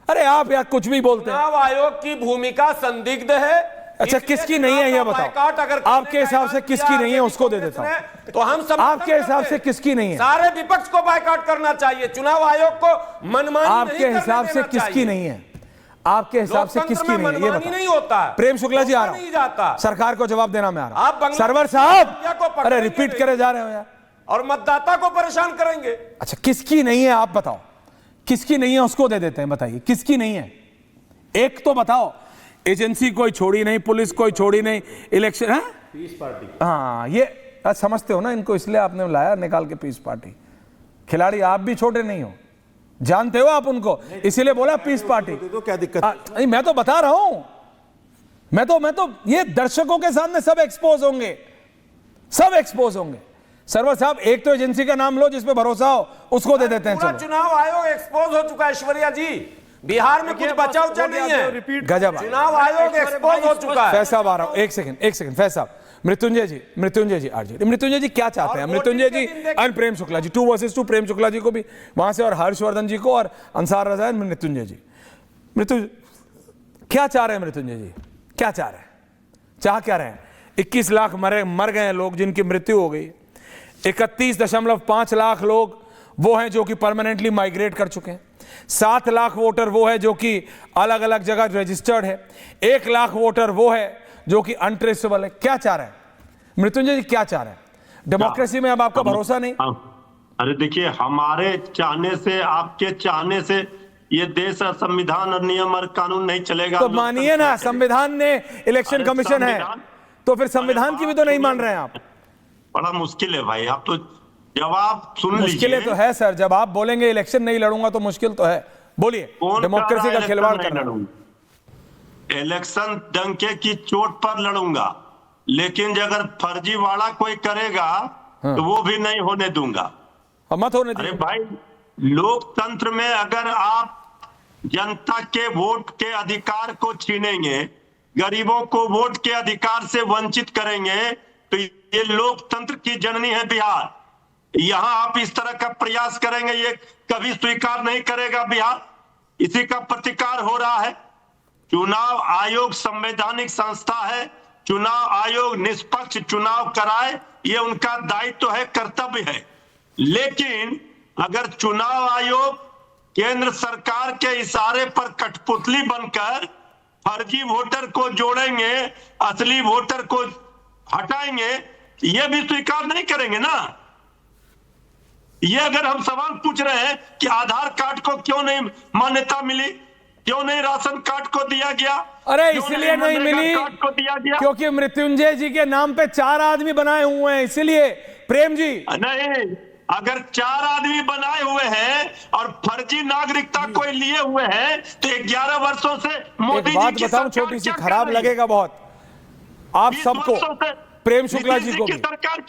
अरे आप यार कुछ भी बोलते हैं। चुनाव आयोग की भूमिका संदिग्ध है। अच्छा किसकी नहीं है ये बताओ? आपके हिसाब से किसकी नहीं है उसको दे देता हूं। तो हम सब आपके हिसाब से किसकी नहीं है? सारे विपक्ष को बायकॉट करना चाहिए। चुनाव आयोग को मनमानी आपके हिसाब से किसकी नहीं है? आपके हिसाब से किसकी नहीं है ये बताओ? नहीं होता है। प्रेम शुक्ला जी आ रहा नहीं जाता। सरकार को जवाब देना मैं आ रहा आप हूं। सरवर साहब अरे रिपीट करे जा रहे हो यार, और मतदाता को परेशान करेंगे। अच्छा किसकी नहीं है आप बताओ? किसकी नहीं है उसको दे देते हैं। बताइए किसकी नहीं है, एक तो बताओ। एजेंसी कोई छोड़ी नहीं, पुलिस कोई छोड़ी नहीं, इलेक्शन है पीस पार्टी। हाँ ये समझते हो ना इनको, इसलिए आपने लाया निकाल के पीस पार्टी। खिलाड़ी आप भी छोटे नहीं हो, जानते हो आप उनको, इसीलिए बोला पीस पार्टी। तो क्या दिक्कत? नहीं मैं तो बता रहा हूं, मैं तो ये दर्शकों के सामने सब एक्सपोज होंगे, सब एक्सपोज होंगे। सरवर साहब एक तो एजेंसी का नाम लो जिसपे भरोसा हो, उसको दे देते हैं। पूरा चुनाव आयोग एक्सपोज हो चुका है ऐश्वर्या जी। बिहार में कुछ बचा उचा नहीं है। गजब। चुनाव आयोग एक्सपोज हो चुका है। फैज साहब आ रहा हूं, एक सेकंड फैज साहब। मृत्युंजय जी आरजे, मृत्युंजय जी क्या चाहते हैं? मृत्युंजय जी और प्रेम शुक्ला जी 2 वर्सेस 2, प्रेम शुक्ला जी को भी वहां से और हर्षवर्धन जी को और अंसार रजा मृत्युंजय जी। मृत्युंजय क्या चाह रहे हैं? मृत्युंजय जी क्या चाह रहे हैं? चाह क्या रहे हैं? 21 लाख मर गए लोग जिनकी मृत्यु हो गई। 31.5 लाख लोग वो हैं जो कि परमानेंटली माइग्रेट कर चुके हैं। 7 लाख वोटर वो है जो कि अलग अलग जगह रजिस्टर्ड है। 1 लाख वोटर वो है जो कि अनट्रेसेबल है। क्या चाह रहे हैं मृत्युंजय जी, क्या चाह रहे हैं? डेमोक्रेसी में अब आपका भरोसा नहीं? अरे देखिए, हमारे चाहने से, आपके चाहने से ये देश संविधान और नियम और कानून नहीं चलेगा। तो मानिए ना, संविधान ने इलेक्शन कमीशन है, तो फिर संविधान की भी तो नहीं मान रहे हैं आप। बड़ा मुश्किल है भाई, आप तो जवाब सुन लीजिए। मुश्किल तो है सर, जब आप बोलेंगे इलेक्शन नहीं लड़ूंगा तो मुश्किल तो है। बोलिए, डेमोक्रेसी का खिलवाड़ करना। इलेक्शन डंके की चोट पर लड़ूंगा, लेकिन अगर फर्जीवाड़ा कोई करेगा तो वो भी नहीं होने दूंगा। मत होने अरे भाई, लोकतंत्र में अगर आप जनता के वोट के अधिकार को छीनेंगे, गरीबों को वोट के अधिकार से वंचित करेंगे, तो ये लोकतंत्र की जननी है बिहार। यहां आप इस तरह का प्रयास करेंगे, ये कभी स्वीकार नहीं करेगा बिहार। इसी का प्रतिकार हो रहा है। चुनाव आयोग संवैधानिक संस्था है, चुनाव आयोग निष्पक्ष चुनाव कराए, ये उनका दायित्व है, कर्तव्य है। लेकिन अगर चुनाव आयोग केंद्र सरकार के इशारे पर कठपुतली बनकर फर्जी वोटर को जोड़ेंगे, असली वोटर को हटाएंगे, ये भी स्वीकार नहीं करेंगे ना। ये अगर हम सवाल पूछ रहे हैं कि आधार कार्ड को क्यों नहीं मान्यता मिली, क्यों नहीं राशन कार्ड को दिया गया? अरे इसलिए नहीं मिली को दिया गया क्योंकि मृत्युंजय जी के नाम पे 4 आदमी बनाए हुए हैं, इसलिए। प्रेम जी नहीं, अगर 4 आदमी बनाए हुए हैं और फर्जी नागरिकता कोई लिए हुए हैं, तो 11 वर्षों से मोदी जी की बताऊं छोटी सी, खराब लगेगा बहुत आप सबको। प्रेम शुक्ला जी को भी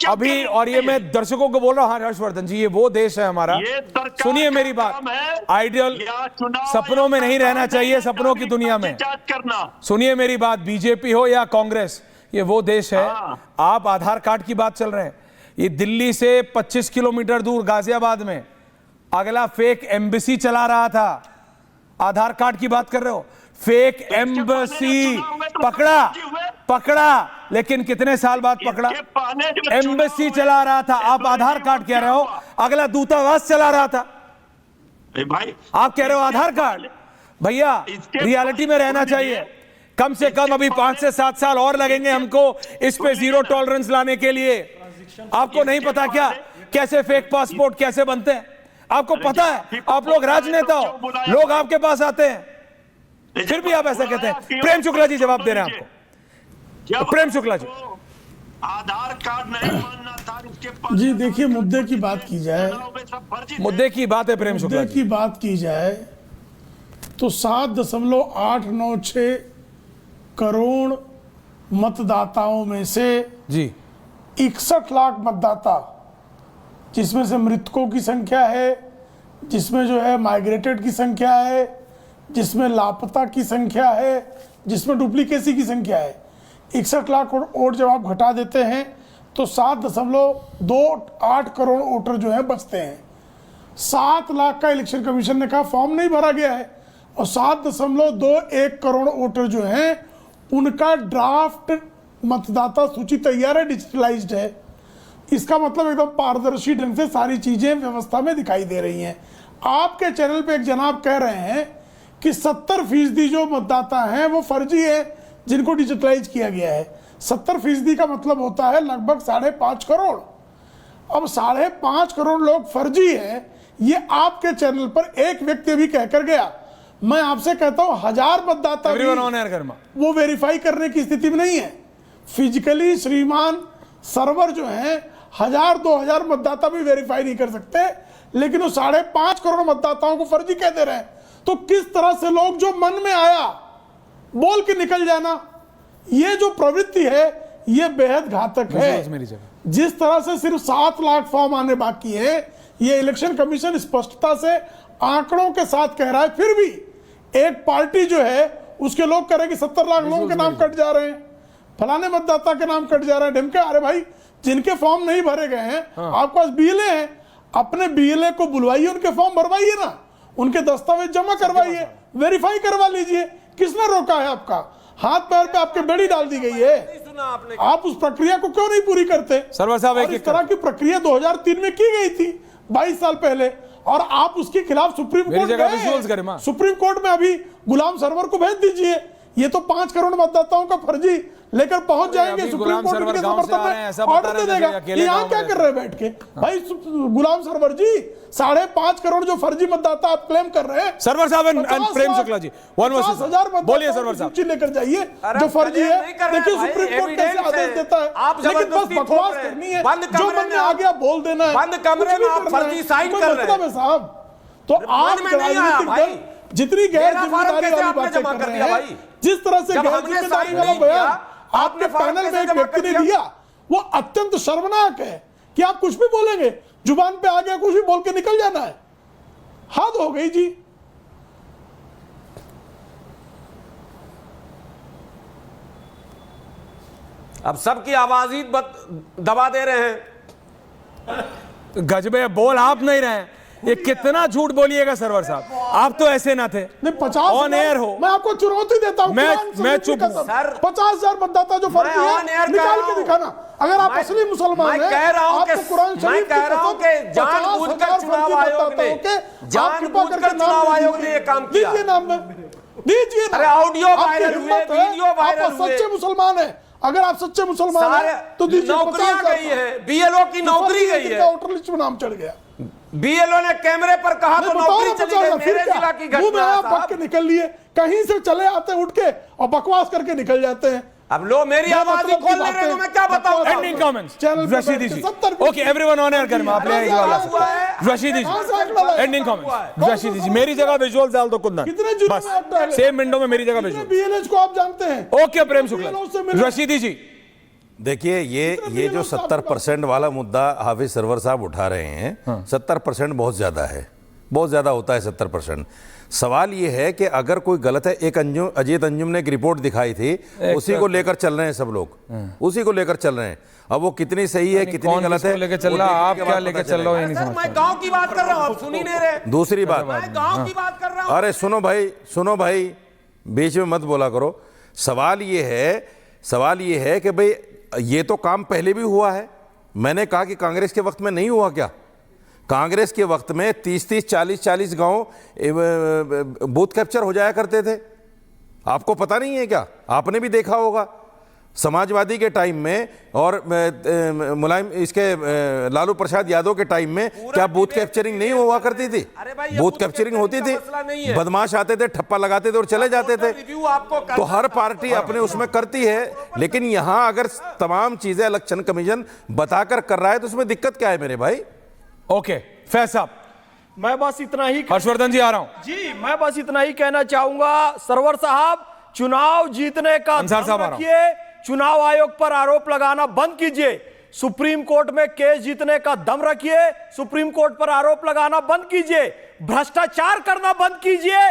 अभी, और ये मैं दर्शकों को बोल रहा हूं, हर्षवर्धन जी, ये वो देश है हमारा। सुनिए मेरी बात, आइडियल सपनों में नहीं रहना चाहिए, सपनों की दुनिया में। सुनिए मेरी बात, बीजेपी हो या कांग्रेस, ये वो देश है। आप आधार कार्ड की बात चल रहे हैं, ये दिल्ली से 25 किलोमीटर दूर गाजियाबाद में अगला फेक एम्बेसी चला रहा था। आधार कार्ड की बात कर रहे हो, फेक एम्बेसी पकड़ा, लेकिन कितने साल बाद पकड़ा? एम्बेसी चला रहा था, आप आधार कार्ड कह रहे हो, अगला दूतावास चला रहा था। भाई आप कह रहे हो आधार कार्ड। भैया रियलिटी में रहना चाहिए, कम से कम अभी 5 से 7 साल और लगेंगे हमको इस पे जीरो टॉलरेंस लाने के लिए। आपको नहीं पता क्या कैसे फेक पासपोर्ट कैसे बनते हैं? आपको पता है? आप लोग राजनेता हो, लोग आपके पास आते हैं, फिर भी आप ऐसा कहते हैं। प्रेम शुक्ला जी जवाब दे रहे हैं आपको। प्रेम शुक्ला जी, आधार कार्ड नहीं मानना था इसके पास। जी देखिए, मुद्दे की बात की जाए, मुद्दे की बात है प्रेम शुक्ला मुद्दे की बात की जाए तो 7.896 करोड़ मतदाताओं में से जी 61 लाख मतदाता, जिसमें से मृतकों की संख्या है, जिसमें जो है माइग्रेटेड की संख्या है, जिसमें लापता की संख्या है, जिसमें डुप्लीकेसी की संख्या है, 61 लाख वोट जब आप घटा देते हैं तो 7.28 करोड़ वोटर जो है बचते हैं। 7 लाख का इलेक्शन कमीशन ने कहा फॉर्म नहीं भरा गया है, और 7.21 करोड़ वोटर जो हैं उनका ड्राफ्ट मतदाता सूची तैयार है, डिजिटलाइज्ड है। इसका मतलब एकदम पारदर्शी ढंग से सारी चीजें व्यवस्था में दिखाई दे रही हैं। आपके चैनल पे एक जनाब कह रहे हैं कि 70% जो मतदाता हैं वो फर्जी है जिनको डिजिटलाइज किया गया है। 70% का मतलब होता है लगभग 5.5 करोड़। अब 5.5 करोड़ लोग फर्जी हैं, ये आपके चैनल पर एक व्यक्ति भी कहकर गया। मैं आपसे कहता हूं 1000 मतदाता भी वो वेरीफाई करने की स्थिति में नहीं है। फिजिकली श्रीमान सर्वर जो हैं 1000-2000 मतदाता भी वेरीफाई नहीं कर सकते, लेकिन वो 5.5 करोड़ मतदाताओं को फर्जी कह दे रहे हैं। तो किस तरह से लोग जो मन में आया बोल के निकल जाना, ये जो प्रवृत्ति है ये बेहद घातक है। जिस तरह से सिर्फ 7 लाख फॉर्म आने बाकी है, ये इलेक्शन कमीशन स्पष्टता से आंकड़ों के साथ कह रहा है, फिर भी एक पार्टी जो है उसके लोग कह रहे हैं कि 70 लाख लोगों के नाम कट जा रहे हैं, फलाने मतदाता के नाम कट जा रहे हैं। ढिमके, अरे भाई जिनके फॉर्म नहीं भरे गए हैं, आपके पास बीएलए हैं, अपने बीएलए को बुलवाइए, उनके फॉर्म भरवाइए ना, उनके दस्तावेज जमा करवाइए, वेरीफाई करवा लीजिए। किसने रोका है? आपका हाथ पैर पे आपके बेड़ी डाल दी गई है, आप उस प्रक्रिया को क्यों नहीं पूरी करते? सर्वर साहब, इस तरह की प्रक्रिया 2003 में की गई थी, 22 साल पहले, और आप उसके खिलाफ सुप्रीम कोर्ट गए। सुप्रीम कोर्ट में अभी गुलाम सरवर को भेज दीजिए। ये तो 5 करोड़ मतदाताओं का फर्जी लेकर पहुंच जाएंगे सुप्रीम कोर्ट, उनके समर्थन में ऑर्डर दे देगा। यहाँ क्या कर रहे हैं बैठ के? भाई गुलाम सरवर जी, 5.5 करोड़ जो फर्जी मतदाता आप क्लेम कर रहे हैं, सरवर साहब प्रेम शुक्ला जी 50,000 बोलिए सरवर साहब, सूची लेकर जाइए जो फर्जी है। देखिए सुप्रीम कोर्ट कैसे आदेश देता है, लेकिन बस बकवास करनी है, जो मन में आ गया बोल देना है। बंद कमरे में आप फर्जी साइन कर रहे हैं साहब। तो आप राजनीतिक दल जितनी गैर जिम्मेदारी वाली बातें कर रहे हैं, जिस तरह से गैर जिम्मेदारी वाला बयान आपने पैनल में एक व्यक्ति ने दिया, वो अत्यंत शर्मनाक है कि आप कुछ भी बोलेंगे, जुबान पे आ गया कुछ भी बोल के निकल जाना है। हद हो गई जी। अब सबकी आवाज ही दबा दे रहे हैं। गजबे बोल आप नहीं रहे हैं, ये कितना झूठ बोलिएगा सरवर साहब, आप तो ऐसे ना थे। नहीं, 50 ऑन एयर हो, मैं आपको चुनौती देता हूं, मैं चुप हूं। 50,000 मतदाता जो फर्जी है निकाल के दिखाना। अगर आप असली मुसलमान हैं, कह रहा हूं कि कुरान शरीफ कह रहा हूं कि जानबूझकर चुनाव आयोग ने ये काम किया। दीजिए नाम में, दीजिए। अरे ऑडियो वायरल हुए, वीडियो वायरल हुए। सच्चे मुसलमान है, अगर आप सच्चे मुसलमान हैं तो दीजिए। नौकरियां गई है, बीएलओ की नौकरी गई है, वोटर लिस्ट में नाम चढ़ गया। बीएलओ ने कैमरे पर कहा तो नौकरी चली गई। मेरे जिला की घटना है, निकल लिए कहीं से चले आते उठ के और बकवास करके निकल जाते हैं। अब लो मेरी आवाज ही खोल ले रहे हो, मैं क्या बताऊं? Ending comments Rashidi ji. Okay everyone on air कर, आप ले आइए वाला रशीदी जी। एंडिंग कमेंट्स रशीदी जी, मेरी जगह विजुअल डाल दो कुंदन, बस सेम विंडो में मेरी जगह विजुअल। बीएलएच को आप जानते हैं। ओके प्रेम शुक्ला, रशीदी जी देखिए ये जो 70% वाला मुद्दा हाफिज सरवर साहब उठा रहे हैं, 70% बहुत ज़्यादा है, बहुत ज़्यादा होता है 70%। सवाल ये है कि अगर कोई गलत है, एक अजीत अंजुम ने एक रिपोर्ट दिखाई थी, उसी को लेकर चल रहे हैं सब लोग, उसी को लेकर चल रहे हैं। अब वो कितनी सही है कितनी गलत है लेके चल रहा, आप क्या लेके चल रहे हो ये नहीं समझ। मैं गांव की बात कर रहा हूं, आप सुन ही नहीं रहे। दूसरी बात, मैं गांव की बात कर रहा हूं। अरे सुनो भाई, बीच में मत बोला करो। सवाल ये है कि भाई ये तो काम पहले भी हुआ है। मैंने कहा कि कांग्रेस के वक्त में नहीं हुआ क्या? कांग्रेस के वक्त में 30-30, 40-40 गांव बूथ कैप्चर हो जाया करते थे। आपको पता नहीं है क्या? आपने भी देखा होगा समाजवादी के टाइम में और लालू प्रसाद यादव के टाइम में क्या बूथ कैप्चरिंग नहीं हुआ करती थी? बूथ कैप्चरिंग होती थी, बदमाश आते थे, ठप्पा लगाते थे और चले जाते थे। तो हर पार्टी अपने उसमें करती है, लेकिन यहां अगर तमाम चीजें इलेक्शन कमीशन बताकर कर रहा है तो उसमें दिक्कत क्या है मेरे भाई? ओके, फैज साहब, मैं बस इतना ही हर्षवर्धन जी आ रहा हूं जी, मैं बस इतना ही कहना चाहूंगा। सरवर साहब, चुनाव जीतने का अंसार साहब आ रहा हूं। रखिए, चुनाव आयोग पर आरोप लगाना बंद कीजिए। सुप्रीम कोर्ट में केस जीतने का दम रखिए, सुप्रीम कोर्ट पर आरोप लगाना बंद कीजिए। भ्रष्टाचार करना बंद कीजिए,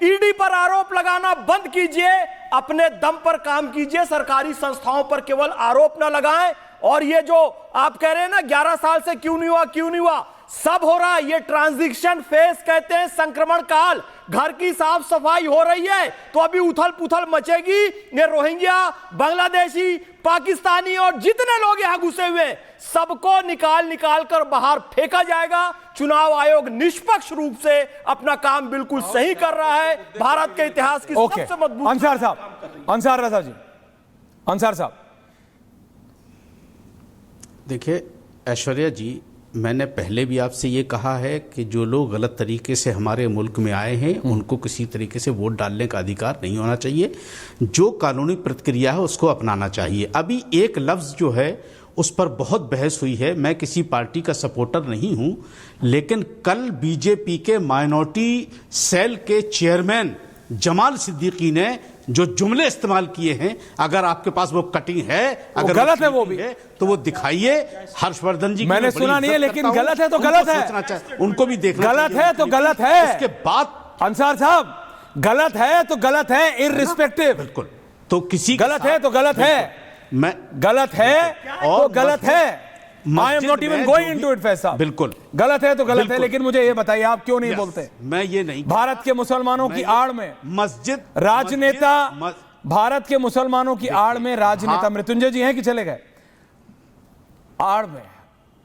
ईडी पर आरोप लगाना बंद कीजिए। अपने दम पर काम कीजिए, सरकारी संस्थाओं पर केवल आरोप ना लगाएं। और ये जो आप कह रहे हैं ना 11 साल से क्यों नहीं हुआ, सब हो रहा है। ये ट्रांजिशन फेज कहते हैं, संक्रमण काल। घर की साफ सफाई हो रही है तो अभी उथल पुथल मचेगी। ये रोहिंग्या, बांग्लादेशी, पाकिस्तानी और जितने लोग यहां घुसे हुए सबको निकाल कर बाहर फेंका जाएगा। चुनाव आयोग निष्पक्ष रूप से अपना काम बिल्कुल सही कर रहा है। भारत के इतिहास की सबसे मजबूत। अंसार साहब, अंसार रजा जी, अंसार साहब, देखिए ऐश्वर्या जी, मैंने पहले भी आपसे ये कहा है कि जो लोग गलत तरीके से हमारे मुल्क में आए हैं उनको किसी तरीके से वोट डालने का अधिकार नहीं होना चाहिए। जो कानूनी प्रक्रिया है उसको अपनाना चाहिए। अभी एक लफ्ज़ जो है उस पर बहुत बहस हुई है। मैं किसी पार्टी का सपोर्टर नहीं हूं, लेकिन कल बीजेपी के माइनॉरिटी सेल के चेयरमैन जमाल सिद्दीकी ने जो जुमले इस्तेमाल किए हैं, अगर आपके पास वो कटिंग है, अगर गलत है वो भी है तो वो दिखाइए। हर्षवर्धन जी, मैंने सुना नहीं है, लेकिन गलत है तो गलत है, उनको भी देखना गलत है तो गलत है। उसके बाद अंसार साहब, गलत है तो गलत है, इररिस्पेक्टिव। बिल्कुल, तो किसी गलत है तो गलत है, मैं गलत है तो गलत है। I am not even going into it Faiz साहब। बिल्कुल गलत है तो गलत है, लेकिन मुझे ये बताइए आप क्यों नहीं बोलते? मैं ये नहीं, भारत के मुसलमानों की आड़ में मस्जिद राजनेता, भारत के मुसलमानों की आड़ में राजनेता मृत्युंजय जी हैं कि चले गए? आड़ में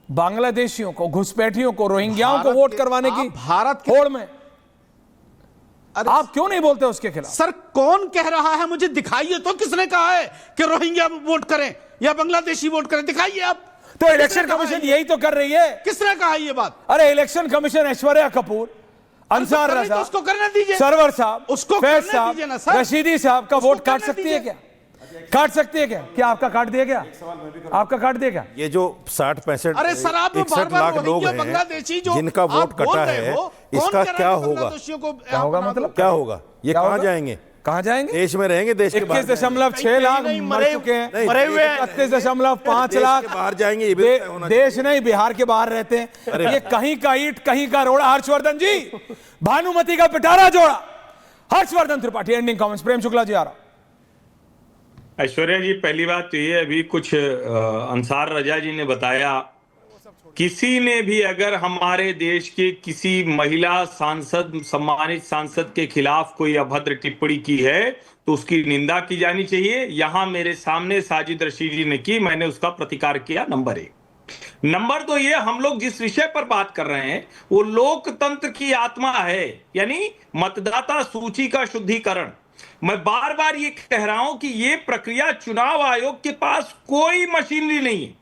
बांग्लादेशियों को, घुसपैठियों को, रोहिंग्याओं को वोट करवाने की भारत की होड़ में आप क्यों नहीं बोलते उसके खिलाफ? सर, कौन कह रहा है? मुझे दिखाइए तो, किसने कहा है कि रोहिंग्या वोट करें या बांग्लादेशी वोट करें? दिखाइए आप। तो इलेक्शन कमीशन यही तो कर रही है। किसने कहा ये बात? अरे इलेक्शन कमिश्नर ऐश्वर्या कपूर, अंसार रजा, तो उसको करने दीजिए, सरवर साहब, उसको फैज करने साहब, दीजिए ना सर। रशीदी साहब का वोट काट सकती है क्या? काट सकती है क्या? क्या आपका काट दिया गया? आपका काट दिया गया? ये जो 60-65 अरे सर, आप 61 लाख लोग हैं जिनका वोट कटा है, इसका क्या होगा? क्या होगा मतलब? क्या होगा? ये कहां जाएंगे? कहाँ जाएंगे? देश में रहेंगे, देश के बाहर 21.6 लाख मर चुके हैं, मरे हुए हैं। 31.5 लाख बाहर जाएंगे। ये भी देश नहीं, बिहार के बाहर रहते हैं। ये कहीं का ईंट कहीं का रोड़ा। हर्षवर्धन जी, भानुमति का पिटारा जोड़ा। Harshvardhan Tripathi, ending comments. प्रेम शुक्ला जी आ रहा। ऐश्वर्या जी, पहली बात तो ये, अभी कुछ अंसार रजा जी ने बताया, किसी ने भी अगर हमारे देश के किसी महिला सांसद, सम्मानित सांसद के खिलाफ कोई अभद्र टिप्पणी की है तो उसकी निंदा की जानी चाहिए। यहां मेरे सामने साजिद रशीदी ने की, मैंने उसका प्रतिकार किया। नंबर 1। नंबर 2, ये हम लोग जिस विषय पर बात कर रहे हैं वो लोकतंत्र की आत्मा है, यानी मतदाता सूची का शुद्धिकरण। मैं बार बार ये कह रहा हूं कि ये प्रक्रिया, चुनाव आयोग के पास कोई मशीनरी नहीं है।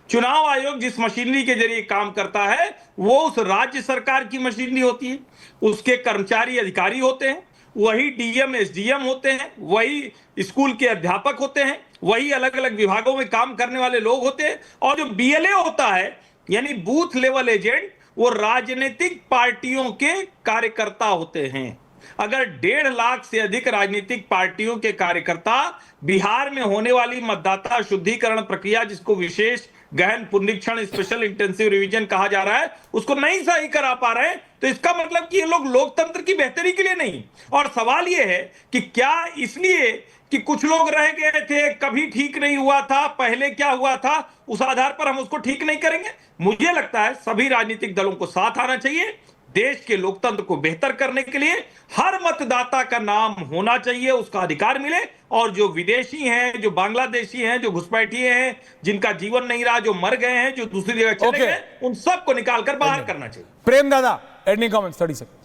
चुनाव आयोग जिस मशीनरी के जरिए काम करता है वो उस राज्य सरकार की मशीनरी होती है। उसके कर्मचारी अधिकारी होते हैं, वही डीएम एसडीएम होते हैं, वही स्कूल के अध्यापक होते हैं, वही अलग अलग विभागों में काम करने वाले लोग होते हैं। और जो बीएलए होता है, यानी बूथ लेवल एजेंट, वो राजनीतिक पार्टियों के कार्यकर्ता होते हैं। अगर 1.5 लाख से अधिक राजनीतिक पार्टियों के कार्यकर्ता बिहार में होने वाली मतदाता शुद्धिकरण प्रक्रिया, जिसको विशेष गहन पुनरीक्षण स्पेशल इंटेंसिव रिवीजन कहा जा रहा है, उसको नहीं सही करा पा रहे हैं, तो इसका मतलब कि ये लोग लोकतंत्र की बेहतरी के लिए नहीं। और सवाल ये है कि क्या इसलिए कि कुछ लोग रह गए थे, कभी ठीक नहीं हुआ था, पहले क्या हुआ था, उस आधार पर हम उसको ठीक नहीं करेंगे? मुझे लगता है सभी राजनीतिक दलों को साथ आना चाहिए। देश के लोकतंत्र को बेहतर करने के लिए हर मतदाता का नाम होना चाहिए, उसका अधिकार मिले, और जो विदेशी हैं, जो बांग्लादेशी हैं, जो घुसपैठिए हैं, जिनका जीवन नहीं रहा, जो मर गए हैं, जो दूसरी जगह चले गए, उन सबको निकालकर बाहर करना चाहिए। प्रेम दादा, एंडिंग कमेंट्स 30 सेकंड।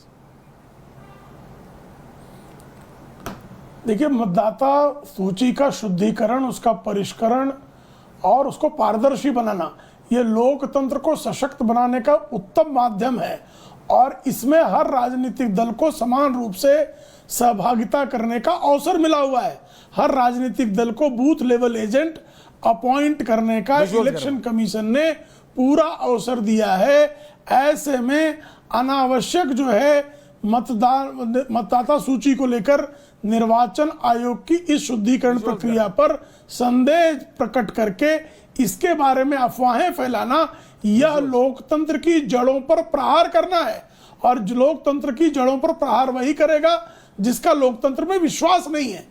देखिए, मतदाता सूची का शुद्धिकरण, उसका परिष्करण और उसको पारदर्शी बनाना, ये लोकतंत्र को सशक्त बनाने का उत्तम माध्यम है, और इसमें हर राजनीतिक दल को समान रूप से सहभागिता करने का अवसर मिला हुआ है। हर राजनीतिक दल को बूथ लेवल एजेंट अपॉइंट करने का इलेक्शन कमीशन ने पूरा अवसर दिया है। ऐसे में अनावश्यक जो है मतदाता सूची को लेकर निर्वाचन आयोग की इस शुद्धिकरण प्रक्रिया पर संदेह प्रकट करके इसके बारे में अफवाहें फैलाना, यह लोकतंत्र की जड़ों पर प्रहार करना है। और लोकतंत्र की जड़ों पर प्रहार वही करेगा जिसका लोकतंत्र में विश्वास नहीं है।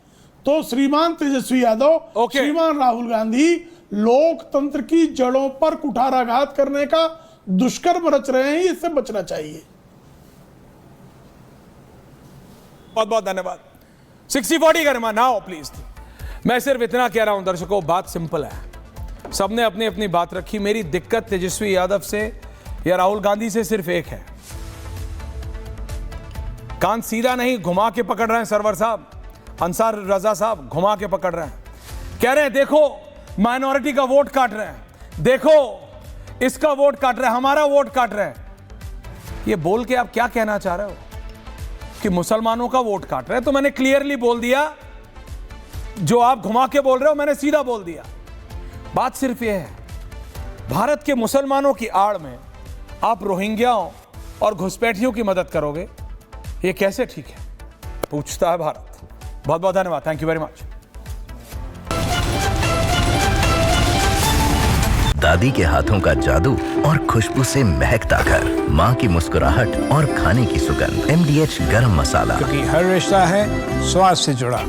तो श्रीमान तेजस्वी यादव, श्रीमान राहुल गांधी लोकतंत्र की जड़ों पर कुठाराघात करने का दुष्कर्म रच रहे हैं, इससे बचना चाहिए। बहुत बहुत धन्यवाद। 60-40 गरिमा नाउ प्लीज। मैं सिर्फ इतना कह रहा हूं दर्शकों, बात सिंपल है, सबने अपनी अपनी बात रखी। मेरी दिक्कत तेजस्वी यादव से या राहुल गांधी से सिर्फ एक है, कान सीधा नहीं घुमा के पकड़ रहे हैं। सरवर साहब, अंसार रजा साहब घुमा के पकड़ रहे हैं, कह रहे हैं देखो माइनॉरिटी का वोट काट रहे हैं, देखो इसका वोट काट रहे हैं, हमारा वोट काट रहे हैं। ये बोल के आप क्या कहना चाह रहे हो कि मुसलमानों का वोट काट रहे हैं? तो मैंने क्लियरली बोल दिया, जो आप घुमा के बोल रहे हो मैंने सीधा बोल दिया। बात सिर्फ यह है, भारत के मुसलमानों की आड़ में आप रोहिंग्याओं और घुसपैठियों की मदद करोगे, ये कैसे ठीक है? पूछता है भारत। बहुत बहुत धन्यवाद। Thank you very much. दादी के हाथों का जादू और खुशबू से महकता घर, माँ की मुस्कुराहट और खाने की सुगंध। MDH गरम मसाला, क्योंकि हर रिश्ता है स्वाद से जुड़ा।